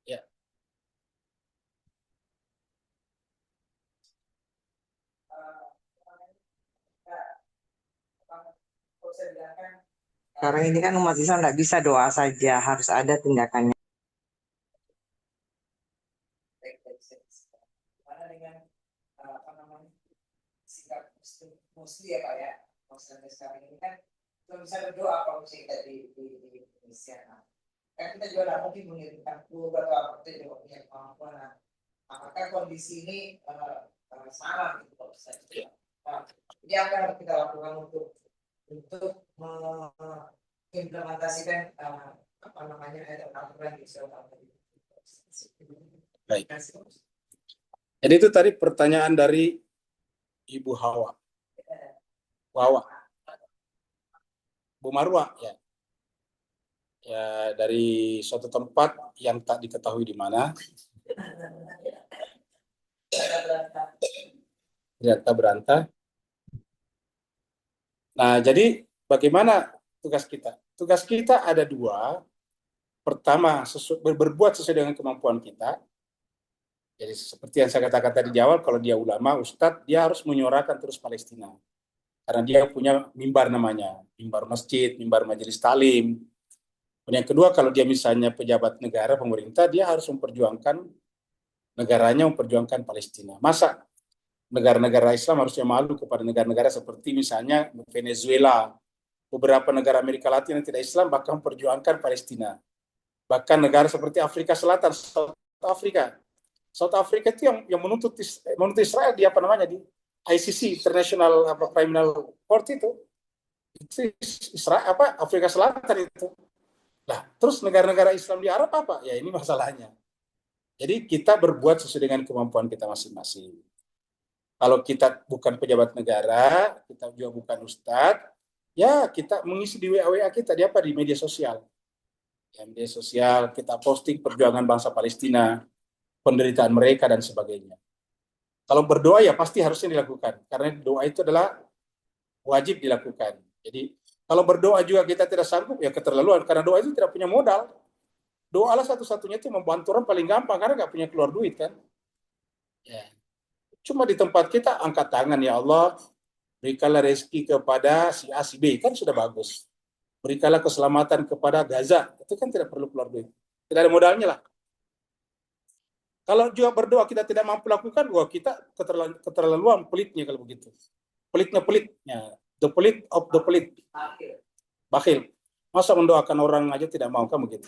Ya. Sekarang ini kan umat Islam nggak bisa doa saja, harus ada tindakannya. Gimana dengan sikap muslim ya Pak ya, Muslim sekarang ini kan belum bisa berdoa kalau kita di Indonesia. Kan kita juga tidak mungkin mengirimkan keluarga atau apa itu juga punya kemampuan. Apakah kondisi ini sama gitu Pak Ustaz? Jadi apa yang kita lakukan untuk mengimplementasikan aturan di Islam? Baik. Jadi itu tadi pertanyaan dari Ibu Hawa. Bu Marwa, ya. Ya, dari suatu tempat yang tak diketahui di mana. Ternyata berantah. Nah, jadi bagaimana tugas kita? Tugas kita ada dua. Pertama, berbuat sesuai dengan kemampuan kita. Jadi seperti yang saya katakan tadi di awal, kalau dia ulama, ustadz, dia harus menyuarakan terus Palestina. Karena dia punya mimbar namanya, mimbar masjid, mimbar majelis talim. Dan yang kedua, kalau dia misalnya pejabat negara, pemerintah, dia harus memperjuangkan negaranya, memperjuangkan Palestina. Masa negara-negara Islam harusnya malu kepada negara-negara seperti misalnya Venezuela, beberapa negara Amerika Latin yang tidak Islam bahkan memperjuangkan Palestina. Bahkan negara seperti Afrika Selatan, South Africa itu yang menuntut Israel di ICC, International Criminal Court itu Israel Afrika Selatan itu. Nah, terus negara-negara Islam di Arab apa? Ya ini masalahnya. Jadi kita berbuat sesuai dengan kemampuan kita masing-masing. Kalau kita bukan pejabat negara, kita juga bukan ustadz, ya kita mengisi di WA kita di media sosial. Ya, media sosial kita posting perjuangan bangsa Palestina, penderitaan mereka dan sebagainya. Kalau berdoa ya pasti harusnya dilakukan, karena doa itu adalah wajib dilakukan. Jadi kalau berdoa juga kita tidak sanggup, ya keterlaluan, karena doa itu tidak punya modal. Doalah satu-satunya itu membantu orang paling gampang, karena nggak punya keluar duit kan. Ya. Cuma di tempat kita angkat tangan, ya Allah, berikanlah rezeki kepada si A, si B, kan sudah bagus. Berikanlah keselamatan kepada Gaza, itu kan tidak perlu keluar duit. Tidak ada modalnya lah. Kalau juga berdoa kita tidak mampu lakukan, wah kita keterlaluan pelitnya kalau begitu. Pelitnya pelit, ya. The pelit of the pelit, bakhil. Masa mendoakan orang aja tidak mau, kan begitu.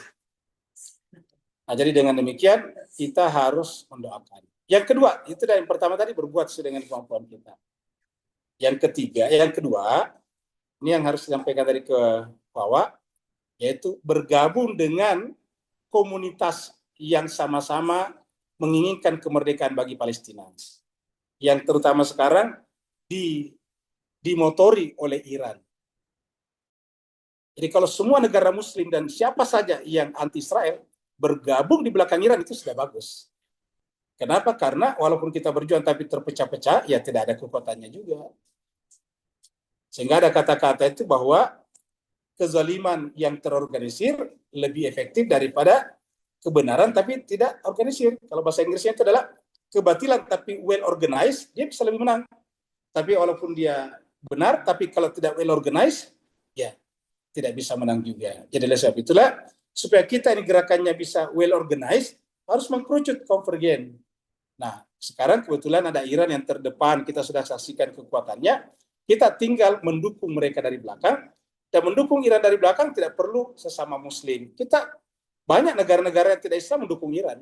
Nah, jadi dengan demikian kita harus mendoakan. Yang kedua, itu yang pertama tadi berbuat sesuai dengan kemampuan kita. Yang kedua, ini yang harus disampaikan tadi ke bawah, yaitu bergabung dengan komunitas yang sama-sama menginginkan kemerdekaan bagi Palestina. Yang terutama sekarang dimotori oleh Iran. Jadi kalau semua negara muslim dan siapa saja yang anti-Israel bergabung di belakang Iran, itu sudah bagus. Kenapa? Karena walaupun kita berjuang tapi terpecah-pecah, ya tidak ada kekuatannya juga. Sehingga ada kata-kata itu bahwa kezaliman yang terorganisir lebih efektif daripada kebenaran tapi tidak organisir. Kalau bahasa Inggrisnya itu adalah kebatilan tapi well organized, dia bisa lebih menang. Tapi walaupun dia benar, tapi kalau tidak well organized, ya tidak bisa menang juga. Jadi oleh sebab itulah, supaya kita ini gerakannya bisa well organized, harus mengkerucut konvergen. Nah, sekarang kebetulan ada Iran yang terdepan, kita sudah saksikan kekuatannya, kita tinggal mendukung mereka dari belakang, dan mendukung Iran dari belakang tidak perlu sesama muslim. Kita banyak negara-negara yang tidak Islam mendukung Iran.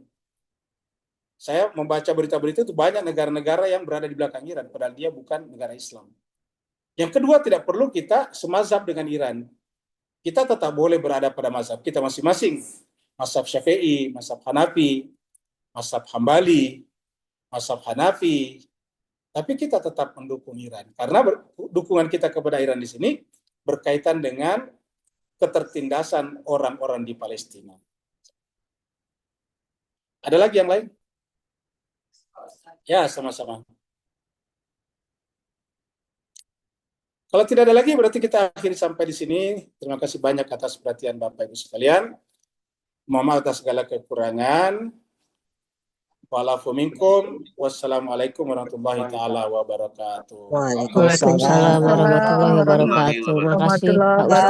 Saya membaca berita-berita itu banyak negara-negara yang berada di belakang Iran, padahal dia bukan negara Islam. Yang kedua, tidak perlu kita semazhab dengan Iran. Kita tetap boleh berada pada mazhab kita masing-masing. Mazhab Syafi'i, mazhab Hanafi, mazhab Hambali, mazhab Hanafi. Tapi kita tetap mendukung Iran. Karena dukungan kita kepada Iran di sini berkaitan dengan ketertindasan orang-orang di Palestina. Ada lagi yang lain? Ya, sama-sama. Kalau tidak ada lagi, berarti kita akhiri sampai di sini. Terima kasih banyak atas perhatian Bapak Ibu sekalian. Mohon maaf atas segala kekurangan. Wa'alafu minkum. Wassalamualaikum warahmatullahi taala wabarakatuh. Waalaikumsalam Waalaikumsalam warahmatullahi wabarakatuh. Terima kasih Pak Ustaz.